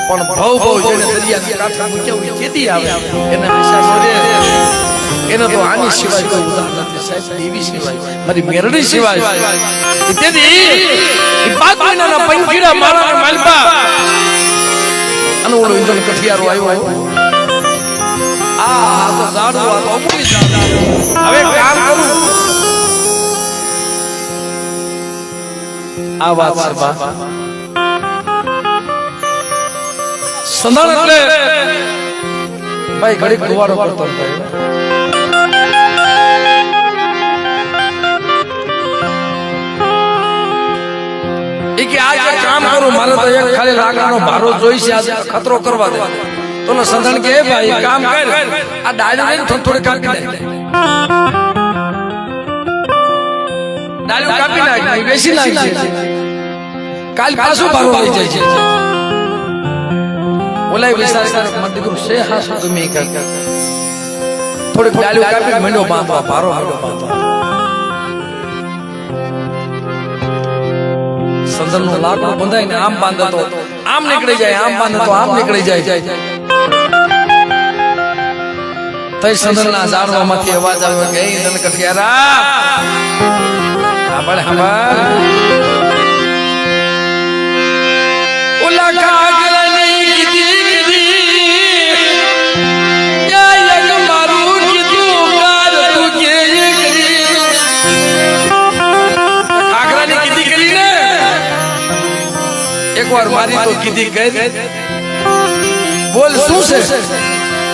પણ ભવ જેને દરિયાની કાંઠે મૂક્યા હોય કેદી આવે એના હિસાબ એને તો આની સિવાય કોઈ ઉદાહરણ નથી સાહેબ દેવી સિવાય મારી મેરડી સિવાય તેથી ઈ બાદ મહિનાના પંખીડા માળાના માલપા અને ઓલો ઇન્દ્ર કઠિયારો આવ્યો આ તો જાડો આ તો અમુક જાડો હવે કામ કરું આ વાત સભા સંધાન એટલે ભાઈ ઘડીક દુવારો કરતો કે આ કામ કરું મારે તો એક ખાલી લાકડાનો ભારો જોઈ છે આજે ખતરો કરવા દે તો ને સંધાન કે ભાઈ કામ કર આ ડાળો લઈને થોડી કાપી નાખ ડાળો કાપી નાખ બેસી નાખ કાલ પાછું ભારો લઈ જાય છે બોલાય વિચાર કર મત દીકરું છે હા શું તમે કર થોડીક ડાળો કાપી મંડો બાંધવા ભારો મંડો બાંધવા સંદન નો લાકડો બંધાય ને આમ બાંધતો આમ નીકળી જાય આમ બાંધતો આમ નીકળી જાય તઈ સંદન ના ઝાડવામાંથી અવાજ આવ્યો કે ઇન્દ્ર કઠિયારા સાંભળ સાંભળ ઓલા કાગળની કીધી યા યગ મારું કીધું કાર તું કે કરી કાગળની કીધી કરી ને એકવાર મારી તો કીધી ગઈ બોલ શું છે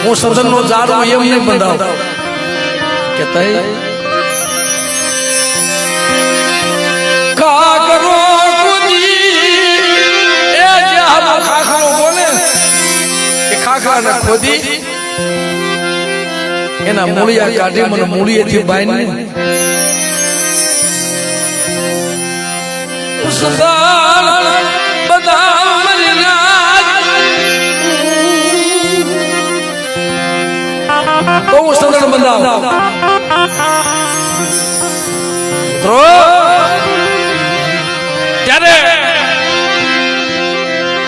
હું સંદન નો ઝાડો એમ નહીં બંધાવ કે તઈ કાગરો કુદી એ જે આ ખાખરો બોલે કે ખાખરાને ખોદી એના મૂળિયા કાઢી મને મૂળિયેથી બાંધીને ઉસદાર બધા મરી રાજ તો હું સંદન બંધાવ ત્યારે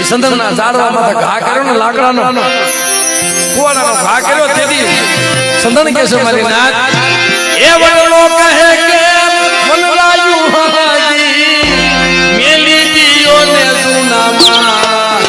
સંદન ના ઝાડવામાં ઘા કર્યો ને લાકડાનો કુવાડાનો ઘા કર્યો તેથી સંદન કે છે મારી નાથ એ વડલો કહે કે વનરાયું હાજી મેલી દિયો ને સુનામાં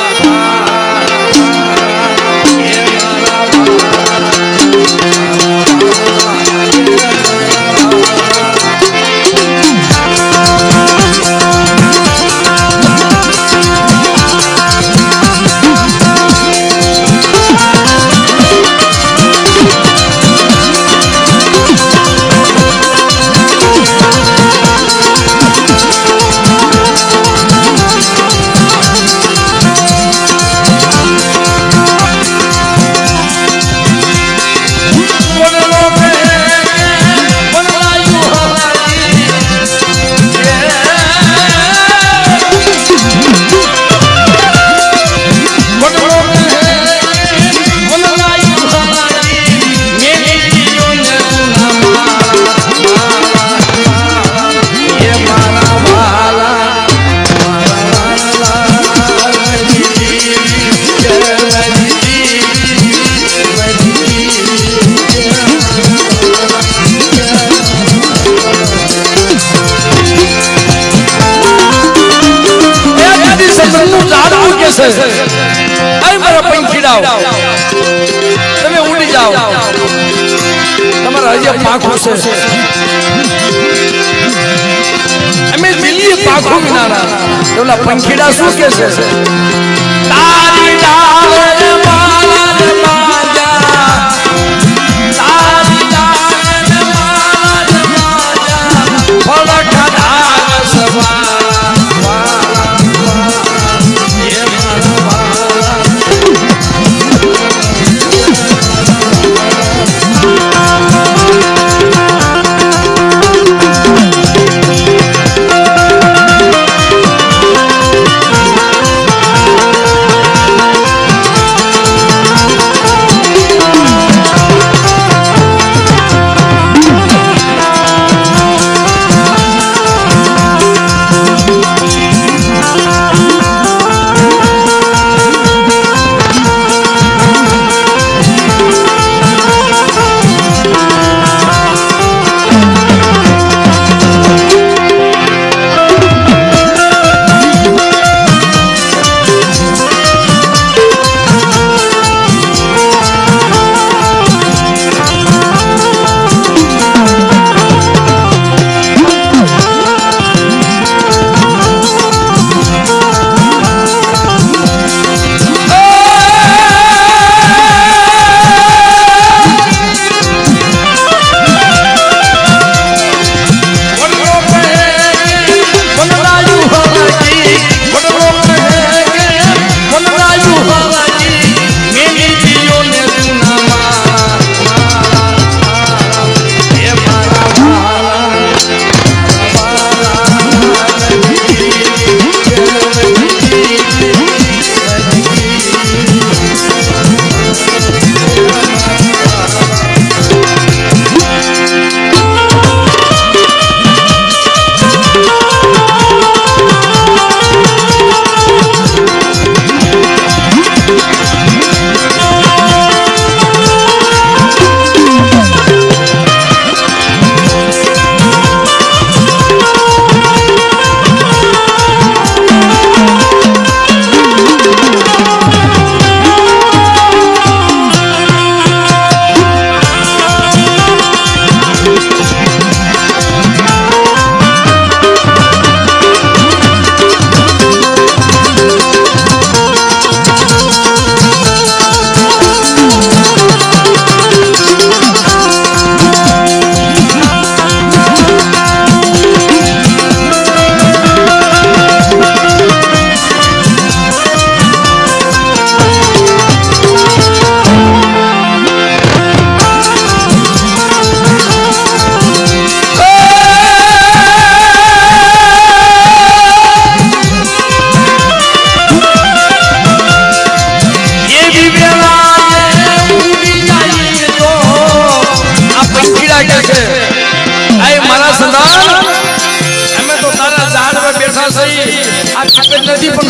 છે જાઓ તમે ઉડી જાઓ તમારા હજી પાંખું છે અમે દિલ્હી પાંખું વિનાના ઓલા પંખીડા શું કે છે તારી ડાળ માલ માજા તારી ડાળ માલ માજા ફળક ધાર સવા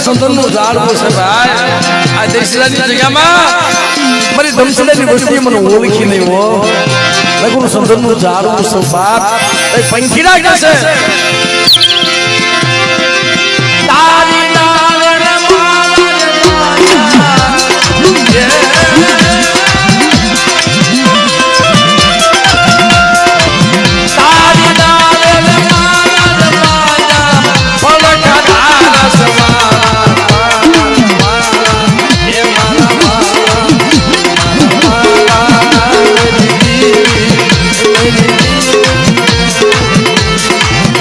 સંતનનું ઝાડવું છે ભાઈ આ દેશરાની જગ્યામાં મારી ધમસડાની વસ્તી મને ઓળખી નહીં હો લગુનું સંતનનું ઝાડવું છે બાપ એ પંખીડા કે છે તારી ડાળ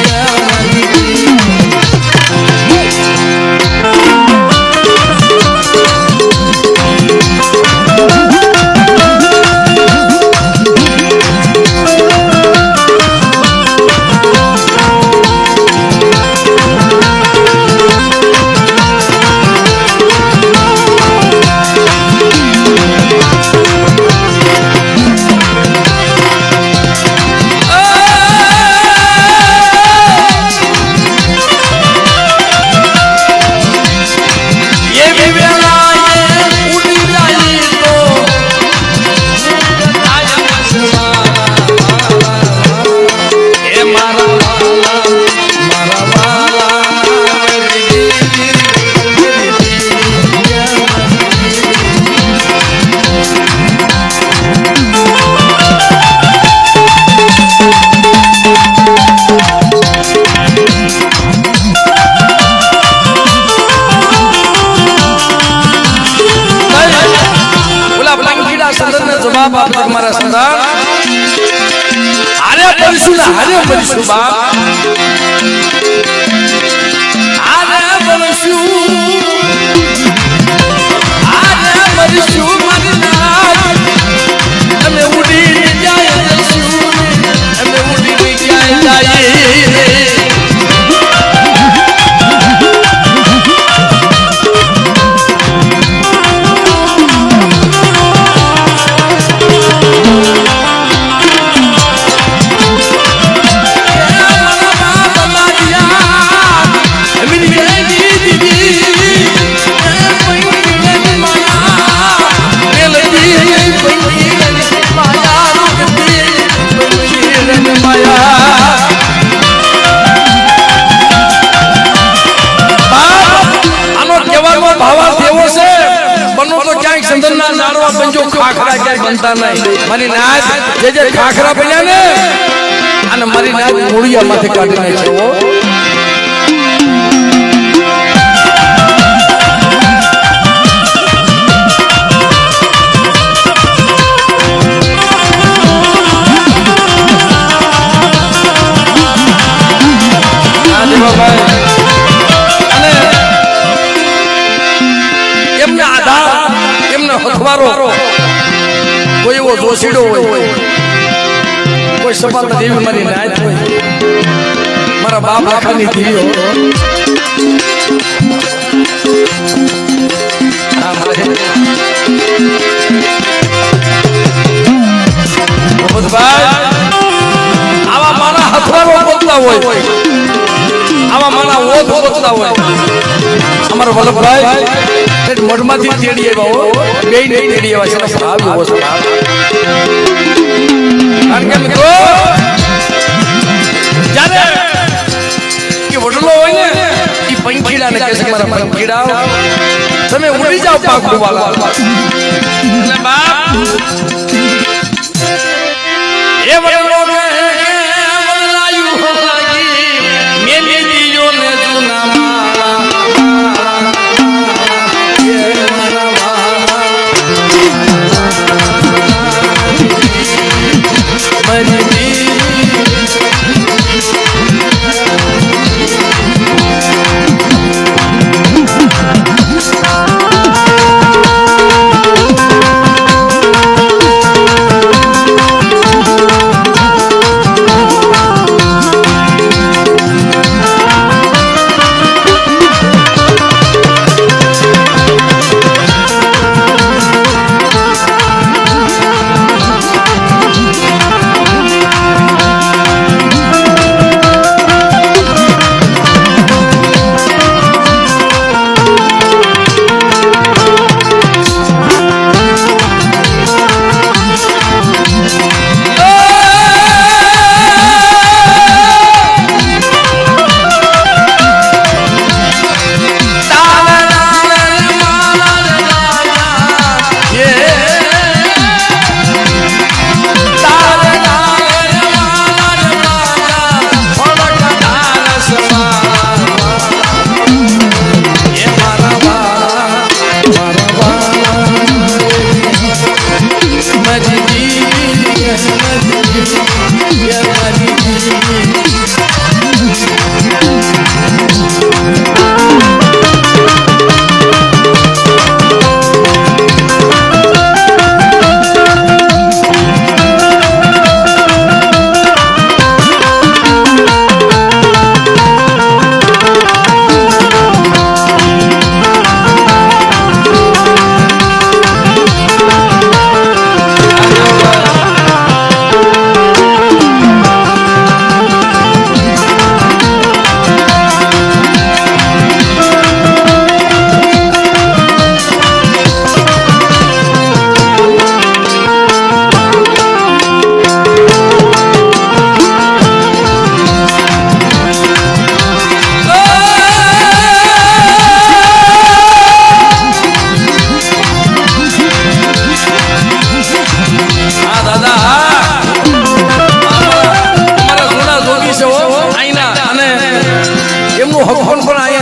Yeah. હારે મરીશું બાપ હારે મરીશું મારી નાથ અમે ઉડી જાય અમે ઉડી જાય મારી નાથ જે ખાખરા બન્યા ને અને મારી નાથ મૂળિયા માંથી કાઢી નાખ્યો એમના આધાર એમના હથવારો કોઈ એવો જોશીડો હોય કોઈ સપાટ દેવી મારી નાથ હોય મારા બાપ આખાની ધીઓ આવા મારા હથવારો બોલતા હોય આવા મારા ઓથ બોલતા હોય અમારા વલ્લભભાઈ મઢમાંથી તેડી આવ્યા બે ને તેડી આવ્યા છે આવ્યો છે કારણ કે મિત્રો જ્યારે કે વડલો હોય ને એ પંખીડા ને કહે છે મારા પંખીડા તમે ઉડી જાઓ પાક ડુબાલા અને બાપ એ વડલો કે વડલાયું લાગી મેલી દીયો ને જૂના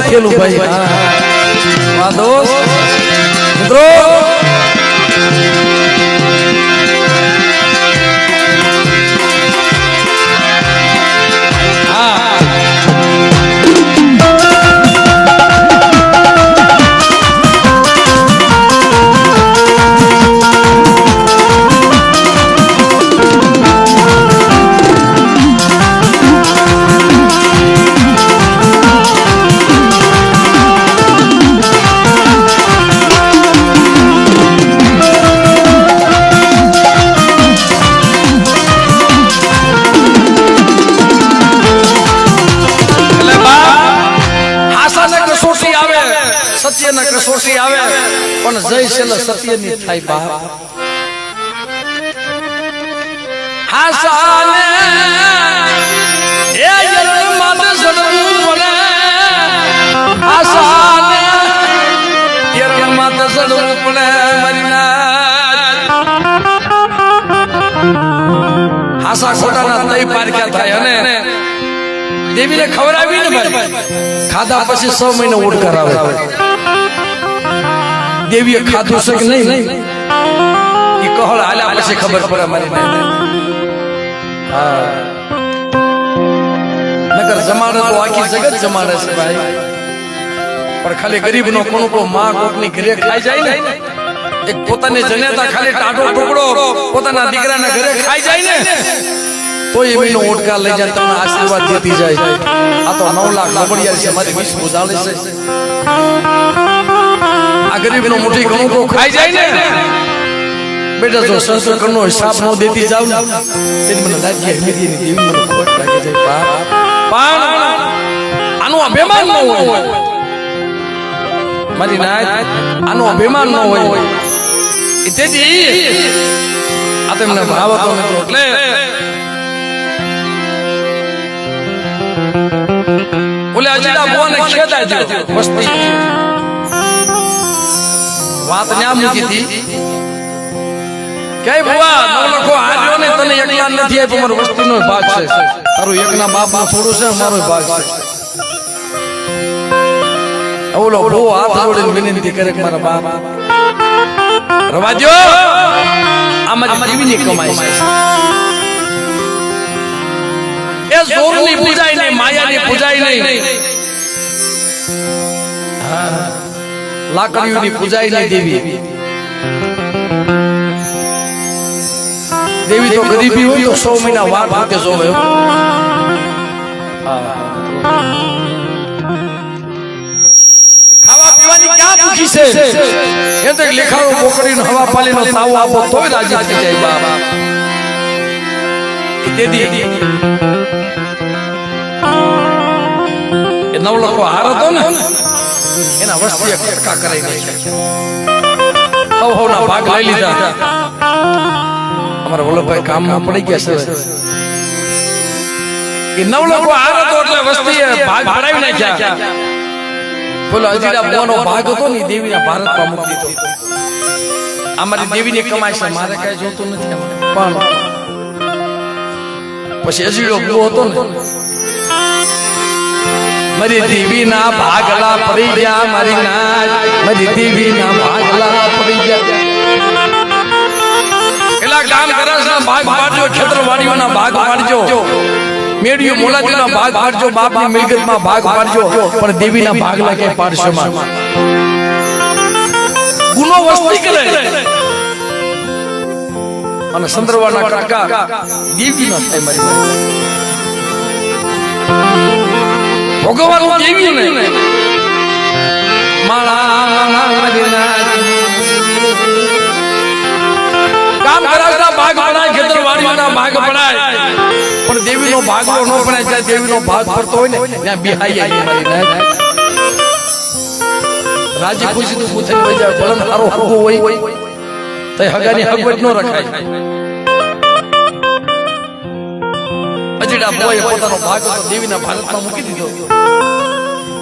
ખેલું ભાઈ વાંધો મિત્રો સત્યના કસોટી આવે પણ જય છેલ્લે સત્યની થાય બાપ હાસાને એ યર માતે સદવું પડે હાસાને યર માતે સદવું પડે મરીના હાસા ખોટાના તઈ પારક્યા થાય અને દેવીને ખવડાવી ને ભાઈ ખાધા પછી 6 મહિને ઓડ કરાવે દેવીએ ખાધું છે કે નહીં એ કહળ હાલ્યા પછી ખબર પડે મારી હા નગર જમાડે તો આખી જગત જમાડે છે ભાઈ પણ ખાલી ગરીબનો કોણકો માં કોકની ઘરે ખાઈ જાય ને એક પોતાની જનેતા ખાલી ટાઢો ટુકડો પોતાના દીકરાના ઘરે ખાઈ જાય ને તો એ મહિનો ઓટકા લઈ જાય તમને આશીર્વાદ દેતી જાય આ તો 9 લાખ લબડિયા છે મારી વિશ બુઝાલે છે આ ગરીબનો મુઠ્ઠી ઘણું તો ખાઈ જાય ને બેટા જો સંસ્કાર કરનો હિસાબ ન દેતી જાવ ને તેની મને લાગી હમીદીની દેવી મને ખોટ લાગે છે પણ આનો અભિમાન ન હોય મારી નાય આનો અભિમાન ન હોય તેથી આ તમને ભાવ હતો મિત્રો એટલે બોલે અજીડા બોને ખેદાય દો વસ્તી વાત ન્યા મૂકી હતી કે બુઆ નવલખો આર્યો ને તને એકલા નથી આપ્યો મારો વસ્તીનો ભાગ છે તારું એકના બાપમાં થોડું છે મારો ભાગ છે ઓલો બહુ હાથ જોડીને વિનંતી કરે મારા બાપ રવાજો આમાં જીવીની કમાઈ છે એ જોરની પૂજાય નહીં માયાની પૂજાય નહીં લાકડીઓની પૂજાય નહીં દેવી તો ગરીબી હોય તો 100 મહિના વાર ભાગે જોવે ખાવા પીવાની ક્યાં ભૂખી છે એ તો લેખાઓ બોકડીને હવા પાલીનો તાવો આપો તોય રાજી થઈ જાય બાબા દેદી એ નવલખો હાર હતો ને એના વસ્તીએ કટકા કરાઈ નાખ્યા હવના ભાગ લઈ લીધા અમારા વલ્લભભાઈ કામમાં પડી ગયા છે એ નવલખો હાર હતો એટલે વસ્તીએ ભાગ ભરાવી નાખ્યા બોલો અજીડા બોનો ભાગ હતો ને દેવીના ભારતમાં મૂકી દીધો અમારી દેવીની કમાઈ છે મારે કઈ જોતું નથી પણ પછી અજીડો બહુ હતો ને મારી દેવીના ભાગલા પડી ગયા મારી નાચ મારી દેવીના ભાગલા પડી ગયા એલા કામ કરાસના ભાગ પાડજો ખેતરવાડીઓના ભાગ પાડજો મેડિયો મોલાજીના ભાગ પાડજો બાપની મિલકતમાં ભાગ પાડજો પણ દેવીના ભાગલા કે પાડશો માં ગુનો વસ્તી કરે અને સંદરવાના કાકા દેવી ન થાય મારી ભગવાન દેવી ને માળા મદીના કામ કરાવતા ભાગ પડાય ખેતરવાડીના ભાગ પડાય પણ દેવીનો ભાગલો ન પડાય જાય દેવીનો ભાગ પડતો હોય ને ત્યાં બિહાઈ આવી મારી નાય રાજી ખુશી તો પૂછે લઈ જાય બલન તારો હગો હોય તો હગાની હગવટ ન રખાય અજીડા બોય પોતાનો ભાગ દેવીના ભારતમાં મૂકી દીધો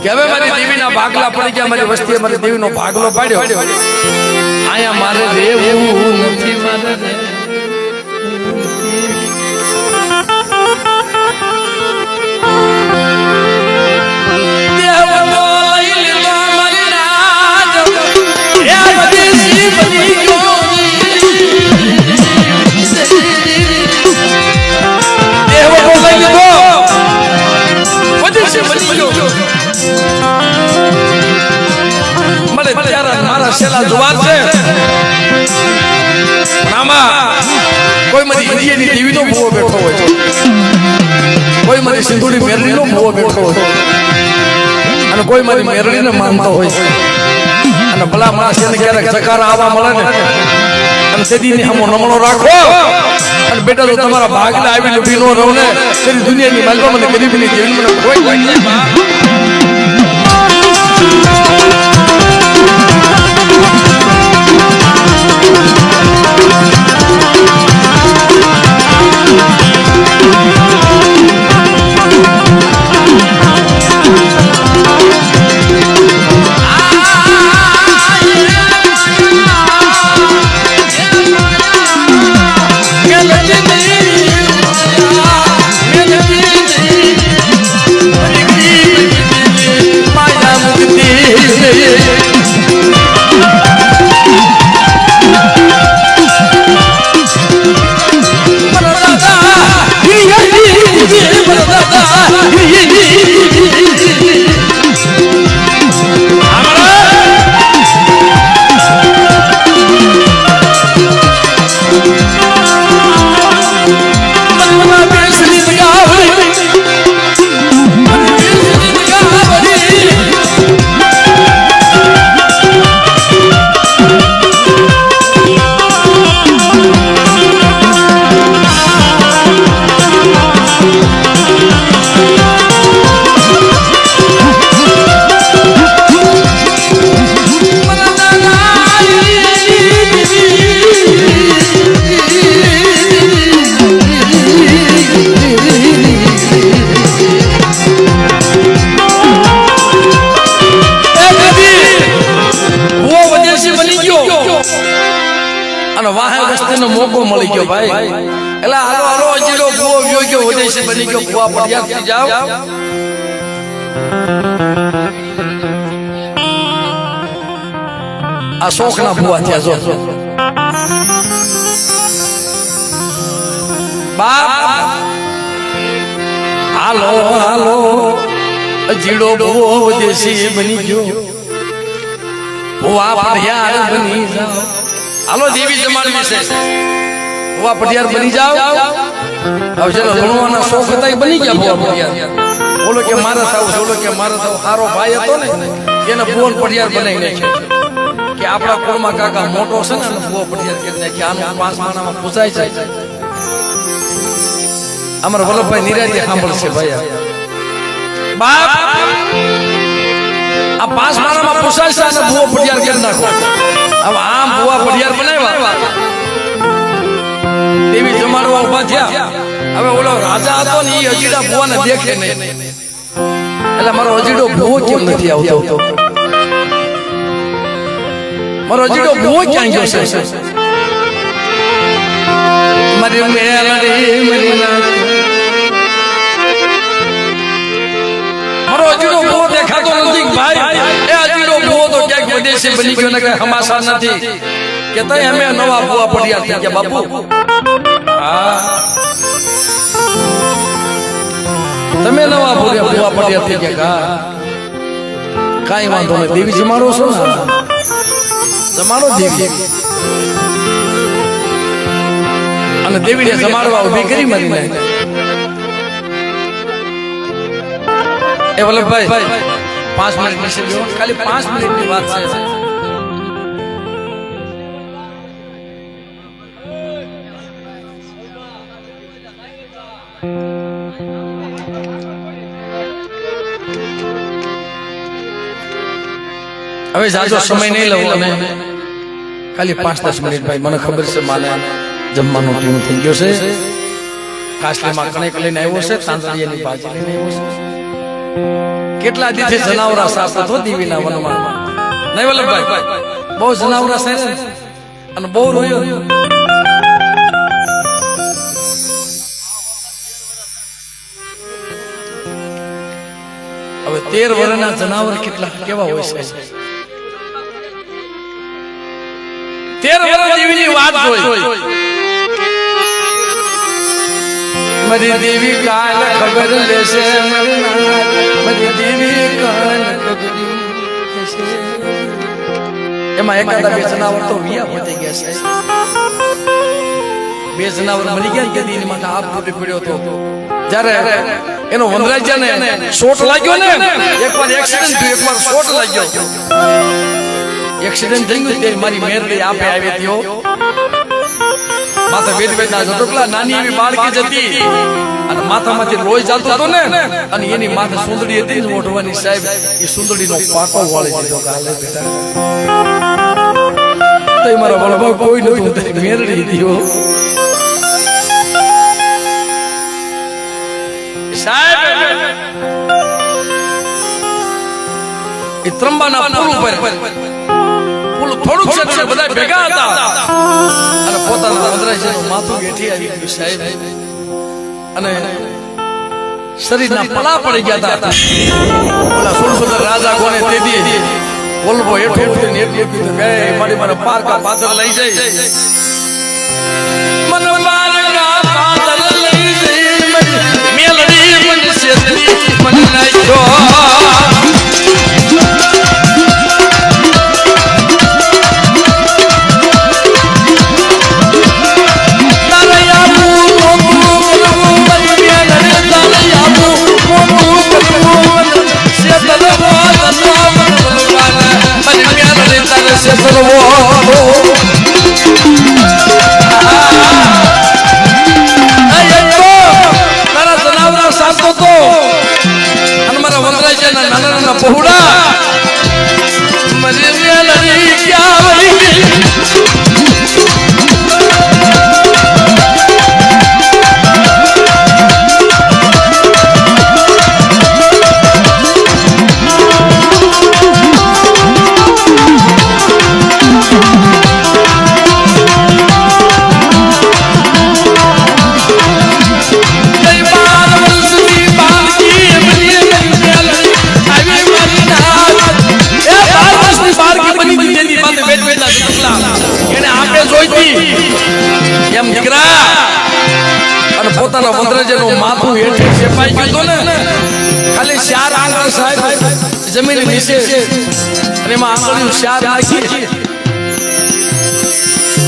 કે હવે મારી દેવીના ભાગલા પડી ગયા મારી વસ્તીએ મારી દેવીનો ભાગલો પાડ્યો આયા મારે રહેવું નથી મારે છેલ્લા જુવાર છે કોઈ મારી ઇન્ડિયાની દેવીનો ભૂવો બેઠો હોય કોઈ મારી સિંધુડી મેરડીનો ભૂવો બેઠો હોય અને કોઈ મારી મેરડીને માનતો હોય અને ભલા માણસ એને ક્યારેક ચકારા આવવા મળે ને અને તેદીની હમો નમણો રાખો અને બેટા તો તમારા ભાગલા આવીને ઉભી ન રહો ને તેની દુનિયાની માલવા મને ગરીબીની દેવી મને કોઈ મોકો મળી ગયો ભાઈ. એટલે હાલો હાલો અજીડો ભૂવો વ્યો ગયો વિદેશી બની ગયો ભૂવા પડિયા થઈ જાવ. આ શોખના ભૂવા થયા જો બાપ. હાલો હાલો અજીડો ભૂવો વિદેશી બની ગયો ભૂવા પડિયા બની જાવ. હાલો દેવી જમાડવી છે ભૂવા પડિયાર બની જાવ. હવે જેનો ભણવાના શોખ હતા એ બની ગયા ભૂવા પડિયાર. બોલો કે મારે થાવ, બોલો કે મારે થાવ. સારો ભાઈ હતો ને એને ભુવન પડિયાર બનાવી નાખ્યો કે આપણા કુળમાં કાકા મોટો છે ને ભુવો પડિયાર કરી નાખ્યા. આનું 5 માણામાં પૂછાય છે. અમારા વલ્લભભાઈ નિરાજી સાંભળશે ભાઈ. બાપ આ 5 માણામાં પૂછાય છે અને ભુવો પડિયાર કરી નાખો. હવે આમ ભુવા પડિયાર બનાવ્યા દેવી જમાડવા ઉભા થયા. હવે ઓલો રાજા હતો ને એ અજીડા ભુવાને દેખે નહીં. એટલે મારો અજીડો ભુવો કેમ નથી આવતો? મારો અજીડો ભુવો ક્યાં ગયો છે? મારી મેલડી મારી મારો અજીડો ભુવો દેખાતો નથી ભાઈ. એ અજીડો ભુવો તો ક્યાંક વિદેશી બની ગયો ને કઈ હમાસા નથી કે તઈ અમે નવા ભુવા પડિયાર થઈ ગયા બાપુ. તમે નવા ભુવા પડિયાર થઈ ગયા. કાઈ વાંધો નહીં, દેવી જમાડો છો ને, જમાડો દેવી. અને દેવીને જમાડવા ઉભી કરી મારીને. એ વલ્લભભાઈ 5 મિનિટ બેસી ગયો, ખાલી 5 મિનિટની વાત છે. હવે જાજો સમય નહીં લઉં અને ખાલી 5-10 મિનિટ ભાઈ. મને ખબર છે માને જમવાનું ટીમ થઈ ગયો છે. કાસલીમાં કણેક લઈને આવ્યો છે, તાંદળિયાની ભાજી લઈને આવ્યો છે. કેટલા દિવસે જનાવરા સાફ થતો દેવીના વનમાં. નહીં વલ્લભભાઈ? બહુ જનાવરા છે અને બહુ રોયો. હવે 13 વર્ષના જનાવર કેટલા કેવા હોય છે? 13 વર્ષ દેવીની વાત હોય. મારી દેવી કાલ ખબર લેશે, મારી દેવી કાલ ખબર લેશે. એમાં એકાદા 2 જનાવર તો વિયા પતી ગયા છે. 2 જનાવર મરી ગયા કે દીની માથે આપ ફૂટી પડ્યો હતો. જ્યારે એનો વનરાજાને શોટ લાગ્યો ને, એકવાર એક્સિડન્ટ થયો, એકવાર શોટ લાગ્યો. એક્સિડન્ટ થઈ ગયું તે મારી મેરડી આપે આવી હતી. માથે વેદ વેદના જટોકલા નાની એવી બાળકી જતી અને માથામાંથી લોહી ચાલતું હતું ને, અને એની માથે સુંદડી હતી ને ઓઢવાની સાહેબ, એ સુંદડીનો પાકો વાળી દીધો. ગાલે બેટા તો મારા વલ્લભ કોઈ નતું, મેરડી દીધો સાહેબ. એ ત્રંબાના પુલ ઉપર થોડુંક ક્ષેત્ર બધા ભેગા હતા અને પોતાના વનરાજાનું માથું બેઠી આવી ગયું સાહેબ. અને શરીરના પલા પડી ગયા હતા. ઓલા સુરસુદર રાજા કોને તે દી વલ્લભો હેઠો ઉઠીને એટલું કીધું કે મારી મને પારકા પાદર લઈ જાય, મને પારકા પાદર લઈ જાય, મેલડી મને શેતરી મને નાખ્યો. સેપાઈ ગયો ને ખાલી 4 આંગળ સાહેબ જમીન નીચે અને એમાં આંગળીઓ 4 નાખી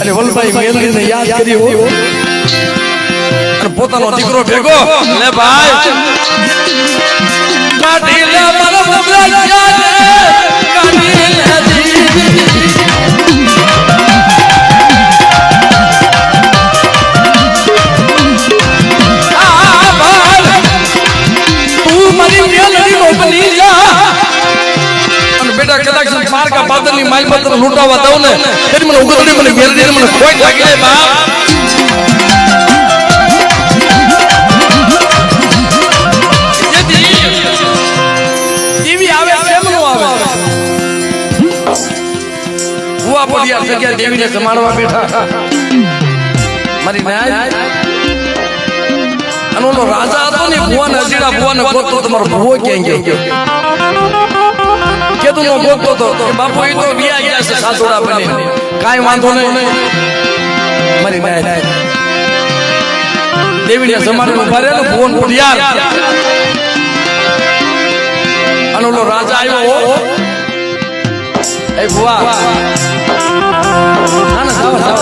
અને વલભાઈ મેલડીને યાદ કર્યો અને પોતાનો દીકરો ભેગો લે ભાઈ કાઢી લે મારા બબલા યાદ કાઢી લે કદાચ પાર કા પાદરની માલ પત્ર લૂંટાવા દઉં ને તેની મને ઉગતડી મને વેરડી મને કોઈ લાગી જાય બાપ દેવી આવે કેમ નો આવે ભુવા પડિયા જગ્યા દેવીને જમાડવા બેઠા મારી ન્યાય અને ઓલો રાજા હતો ને ભુવાને અજીડા ભુવાને ગોતતો તમારો ભુવો ક્યાં ગયો કેતું નો ગોતતો તો કે બાપુ ઈ તો વિયા ગયા છે સાસોડા બની કાઈ વાંધો નહીં મારી નાય દેવીને જમાડે ઉભા રહે ને ભુવન પડિયાર અને ઓલો રાજા આવ્યો એ ભુવા ના ના જાવ જાવ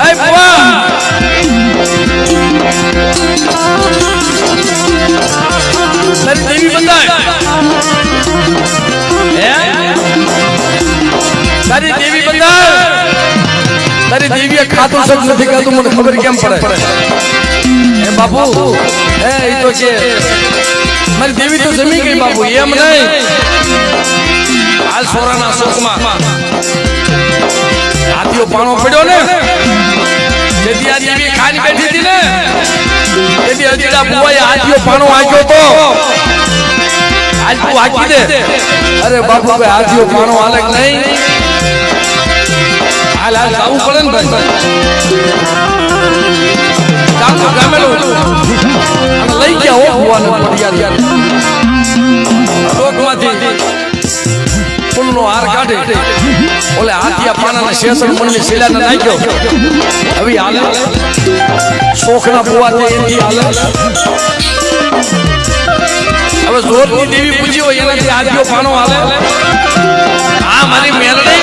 એ ભુવા તારી દેવી બંધાય હે તારી દેવી બંધાય તારી દેવીએ ખાતું સજ નથી કરતું મને ખબર કેમ પડે એ બાપુ એ ઈ તો છે મારી દેવી તો જમી ગઈ બાપુ એમ નહીં હાલ સોરાના શોકમાં હાથીઓ પાણો પડ્યો ને જેથી આ દેવી ખાલી બેઠી હતી ને તેથી અજીડા બુવાએ હાથીઓ પાણો આંક્યો તો આજ તું આંકી દે અરે બાપુ ભાઈ હાથીઓ પાણો હાલે નહીં હાલ હાલ જવું પડે ને ભાઈ ચાલો ગામેલો અને લઈ ગયા હો બુવાને પડિયાર ટોકમાંથી ફૂલનો હાર કાઢે ઓલે હાથિયા પાનાના શેષણ મણની શિલાને નાખ્યો હવે હાલે શોખના બુવા છે એથી હાલે હવે જોરની દેવી પૂજી હોય એનાથી હાથિયો પાનો હાલે આ મારી મેલડી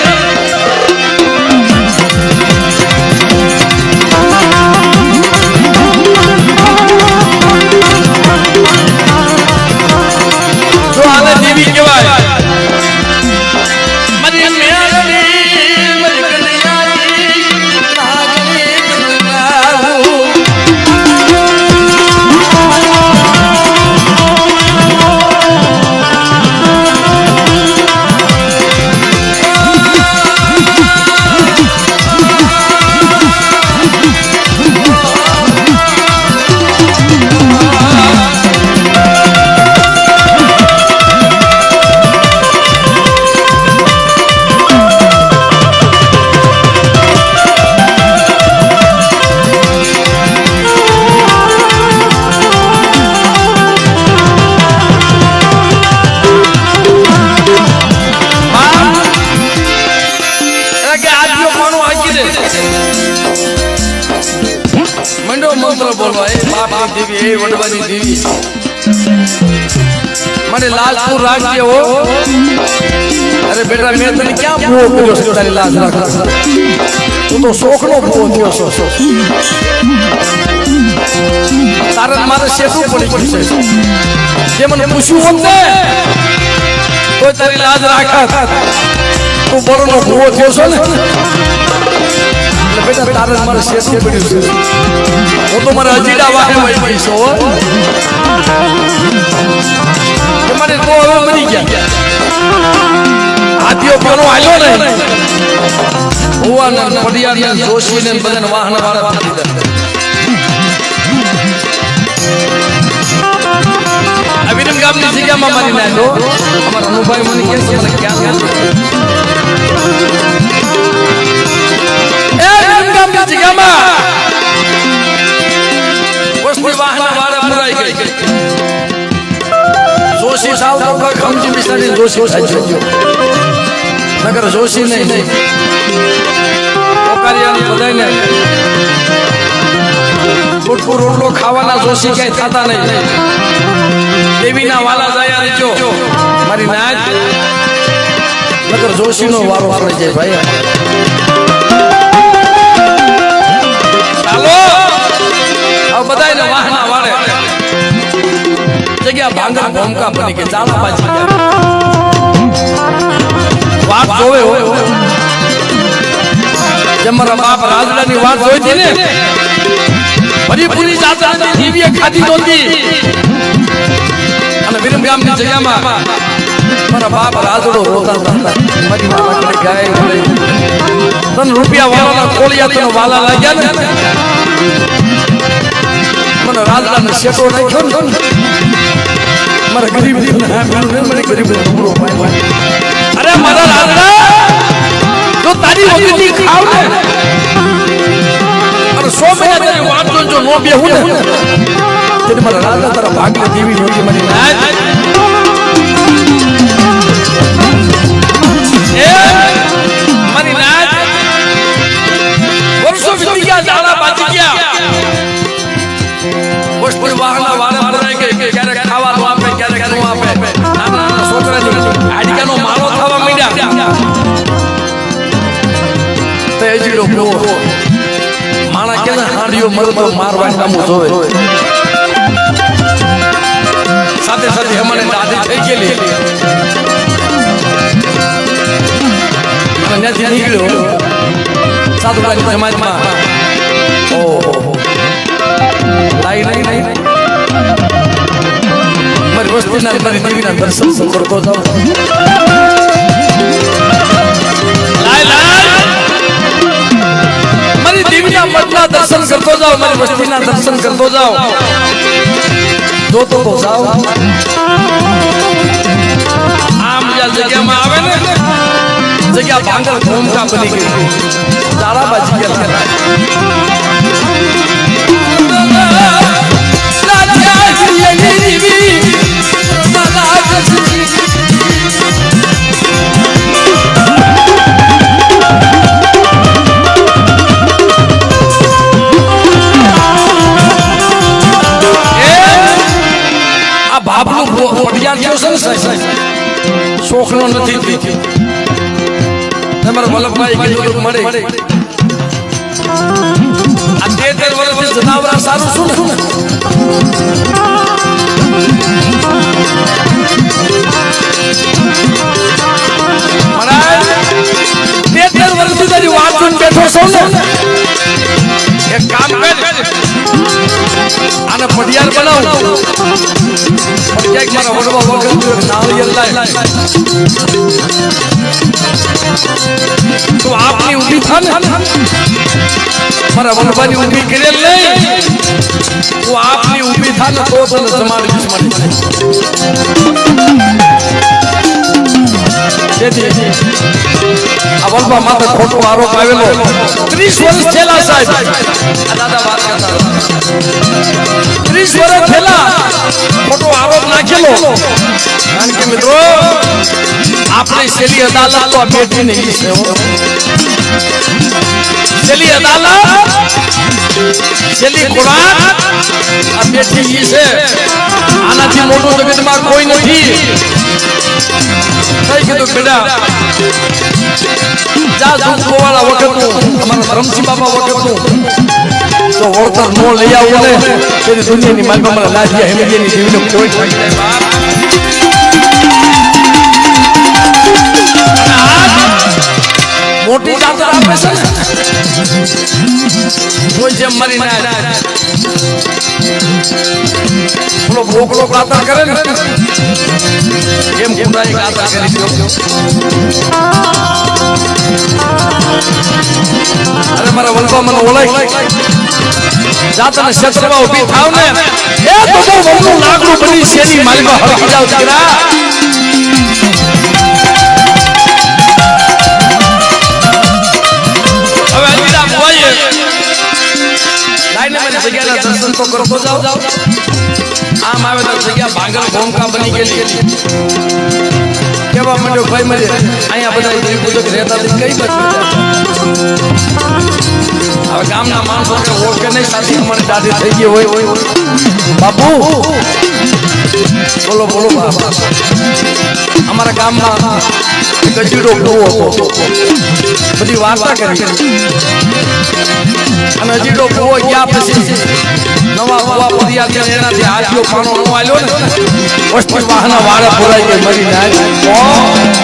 જો હાલે દેવી કહેવાય દેવી એ વડવાની દેવી મને લાજપુર રાખજે હો અરે બેટા મેં તને ક્યાં ભૂવો કર્યો છે તારી લાજ રાખ તું તો શોખનો ભૂવો થયો છો તારે મારે શેઠું પડી ગયું છે જે મને પૂછ્યું હોત ને તો તારી લાજ રાખત તું બરોનો ભૂવો થયો છો ને બેટા તારે મારે શેઠું પડ્યું છે હું તો મારા અજીડા વાહે વહી ગઈ છું તમારે તો હવે મરી ગયા હાથીઓ પાનો આવ્યો ને હોવાના પડિયાર ને જોશી ને બધાને વાહન વાળા પાડી દે આ વિરમ ગામની જગ્યામાં મારી નાખ્યો અમારા અનુભાઈ મને કહે છે મને ક્યાં એ વિરમ ગામની જગ્યામાં વસ્તી વાહન વાળા પુરાઈ ગઈ જોશી સાવ તો ખમજી બિસાડી જોશી સાજો નગર જોશી નહીં ઓકારિયાની બધાઈને છોટકો રોટલો ખાવાના જોશી કઈ થતા નહીં દેવીના વાલા જાય રહેજો મારી નાચ નગર જોશીનો વારો પડી જાય ભાઈ ચાલો હવે બધાયને વાહના વાળે જગ્યા ભાંગર ભોમકા બની કે ચાલા બાજી વાત જોવે હોય જેમ મારા બાપ રાજડાની વાત જોઈ હતી ને હરિપુરી જાત્રાની દીવીએ ખાધી નહોતી અને વિરમગામની જગ્યામાં મારા બાપ રાજડો રોતા હતા મારી માતા ગાય તન રૂપિયા વાળાના કોળિયા તને વાલા લાગ્યા ને મને રાજડાને શેટો નાખ્યો ને મારા ગરીબ મને ગરીબ અરે મારા રાજડા જો તારી વગરની ખાવ ને અને 100 મહિના તારી વાત જો નો બેહું ને તેને મારા રાજા તારા ભાગને દેવી નહોતી મારી નાચ એ મારી નાચ વર્ષો વીતી ગયા જાળા બાજી ગયા પોસ્ટ વાહના વાળા ભરાય કે ક્યારેક ખાવાનું આપે ક્યારેક નો આપે નાના છોકરાની આડિકાનો મારો થવા માંડ્યા તેજીડો બ્લો માણા કેને હાંડિયો મરતો મારવા કામો જોવે સાથે સાથે હમણે દાદી થઈ ગયેલી અને ત્યાંથી નીકળ્યો સાધુડાની સમાજમાં ઓહો લાઈ નહીં મારી વસ્તીના મારી દેવીના દર્શન કરતો જાઉં મારી દેવીના મઠના દર્શન કરતો જાઓ મારી વસ્તીના દર્શન કરતો જાઓ જોતો તો જાઓ આમ જગ્યામાં આવે ને જગ્યા ભાંગર ભૂમકા બની ગઈ તારાબાજી ગયા શોખનો નથી તમારા વલ્લભભાઈ કીધું મળે આ 13 વર્ષથી જનાવરા સારું શું ને 13 વર્ષથી તારી વાત જોઈને બેઠો છો ને એક કામ કર આને પડિયાર બનાવ પડિયાર મારા વડવા વગર નાળિયેર લાય તો આપની ઊભી થા ને મારા વડવાની ઊભી કરેલ નહીં તો આપની ઊભી થા ને તો તને જમાડીશ મને આ વડવા માથે ખોટો આરોપ આવેલો 30 વર્ષ થયેલા સાહેબ આ દાદા વાત કરતા 30 વર્ષ થયેલા ખોટો આરોપ નાખેલો કારણ કે મિત્રો આપણે શેલી અદાલત તો બેઠી નહીં છે શેલી અદાલત શેલી ખોરાક આ બેઠી છે આનાથી મોટું જગતમાં કોઈ નથી કઈ કીધું બેટા જા જોવાળા વખતનું અમારા ધરમસિંહ બાબા વખતનું તો વળતર નો લઈ આવો ને તેની દુનિયાની માલમાં મારા લાજિયા હેમજીની દેવીનો કોઈ થઈ જાય મોટી જાતર આપે છે કોઈ જેમ મરી ના બોલો ભોગલો કાતર કરે ને એમ કુંડાઈ કાતર કરી દો અરે મારા વલ્લભા મને ઓળખ જાતને ક્ષેત્રમાં ઊભી થાવ ને એ તો બહુ મોટું લાકડું બની શેની માલમાં હરખી જાવ દીકરા હવે અજીરા બોઈએ લાઈને મને જગ્યાના દર્શન તો કરતો જાવ આમ આવે તો જગ્યા ભાંગર ભોમકા બની ગયેલી કેવા માંડ્યો ભાઈ મને અહીંયા બધા દેવી પૂજક રહેતા કઈ બાજુ હવે ગામના માણસોને ઓળખે નહીં સાથી અમારી દાદી થઈ ગઈ હોય બાપુ બોલો બોલો બાપા અમારા ગામમાં ગજીડો ભૂવો હતો બધી વાર્તા કરી અને ગજીડો ભૂવો ગયા પછી નવા ભૂવા પર્યા છે એનાથી હાથીઓ પાનો ન આવ્યો ને વસ્તી વાહના વાળે પુરાઈ ગઈ મરી જાય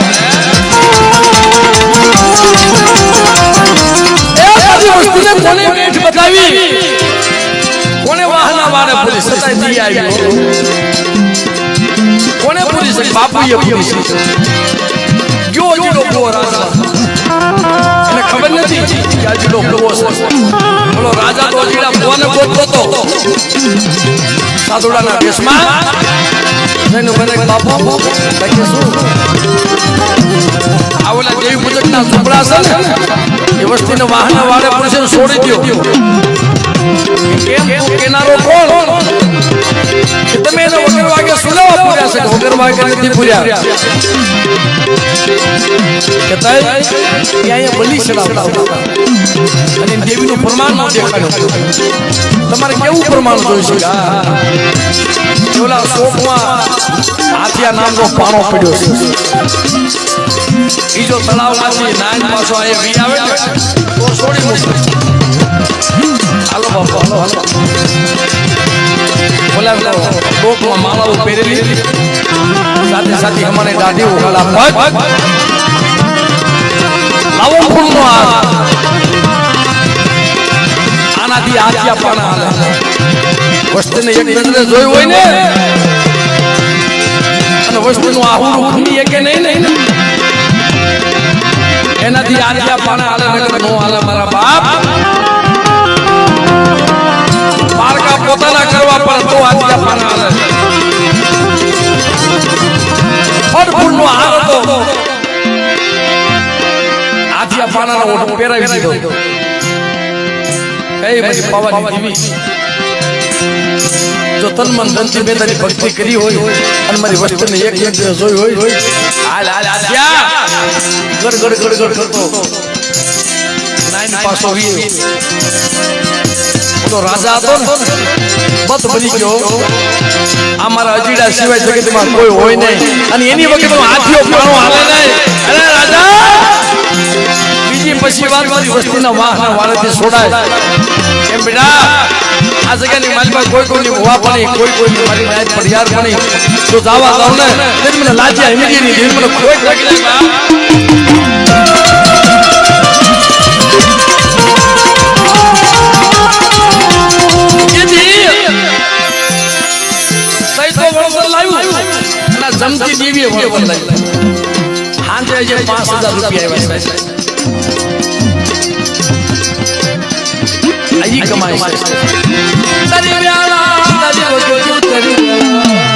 વસ્તુને કોને મેઠ બતાવી કોને વાહના વાળે પૂરી સતાઈ દી આવ્યો કોને પૂરી શકે બાપુએ પૂરી શકે જો જીડો ભૂવો રાજા એને ખબર નથી કે આ જીડો ભૂવો છે બોલો રાજા તો જીડા ભૂવાને ગોતતો હતો સાધુડાના દેશમાં જઈને મને બાપુ કહીએ શું આ ઓલા દેવી પૂજકના ઝૂંપડા છે ને એ વસ્તીને વાહના વાળે પૂછીને છોડી દો કેમ કેનારો કોણ તમે એને વગર વાગે સુલાવા પૂર્યા છે વગર વાગે નથી પૂર્યા કે ત્યાં બલી ચડાવતા અને દેવીનું પ્રમાણ ન દેખાડ્યું તમારે કેવું પ્રમાણ જોઈશે ઓલા શોકમાં હાથિયા નામનો પાણો પડ્યો છે ઈ જો તળાવમાંથી નાન પાછો અહીંયા વી આવે ને તો છોડી મૂકે હાલો બાપા હાલો બોલા ડોકમાં માળાઓ પહેરેલી સાથે સાથે અમારે દાદી ઉગાડા પગ લાવો ફૂલનો હાથ આનાથી હાથિયા પાણા હાલે વસ્તીને એક નજરે જોઈ હોય ને અને વસ્તીનું આહુડું ખુંડી કે નહીં એનાથી હાથિયા પાણા હાલે નકર નો હાલે મારા બાપ પારકા પોતાના કરવા પડે તો હાથિયા પાણા હાલે ફૂલનો હાર હતો હાથિયા પાણાનો ઓઢો પહેરાવી દીધો કઈ મારી પાવાની દેવી જો તન મન ધનથી મેં તારી ભક્તિ કરી હોય અને મારી વસ્તુને એક નજરે જોઈ હોય હાલ હાલ હાથિયા ગડ ગડ ગડ ગડ કરતો નાઈન પાસો વી તો રાજા હતો ને બત બની ગયો આ મારા અજીડા સિવાય જગતમાં કોઈ હોય નહીં અને એની વખતે હાથીઓ પાણો હાલે નહીં અરે રાજા બીજી પછી વાત મારી વસ્તીના વાહના વાળાથી છોડાય એમ બેટા આ જગ્યાની માલમાં કોઈ કોઈની ભવા પડી કોઈ કોઈની મારી નાયત પડિયાર પડી તો જાવા દઉં ને તે મને લાજ્યા હિમેજી ની દિલ મને કોઈ લાગી જાય જમતી દેવીએ વળવર લાવી હાંજે જે 5000 રૂપિયા આવ્યા છે આઈ કમાઈ છે તારી વ્યાલા તારી વગર તારી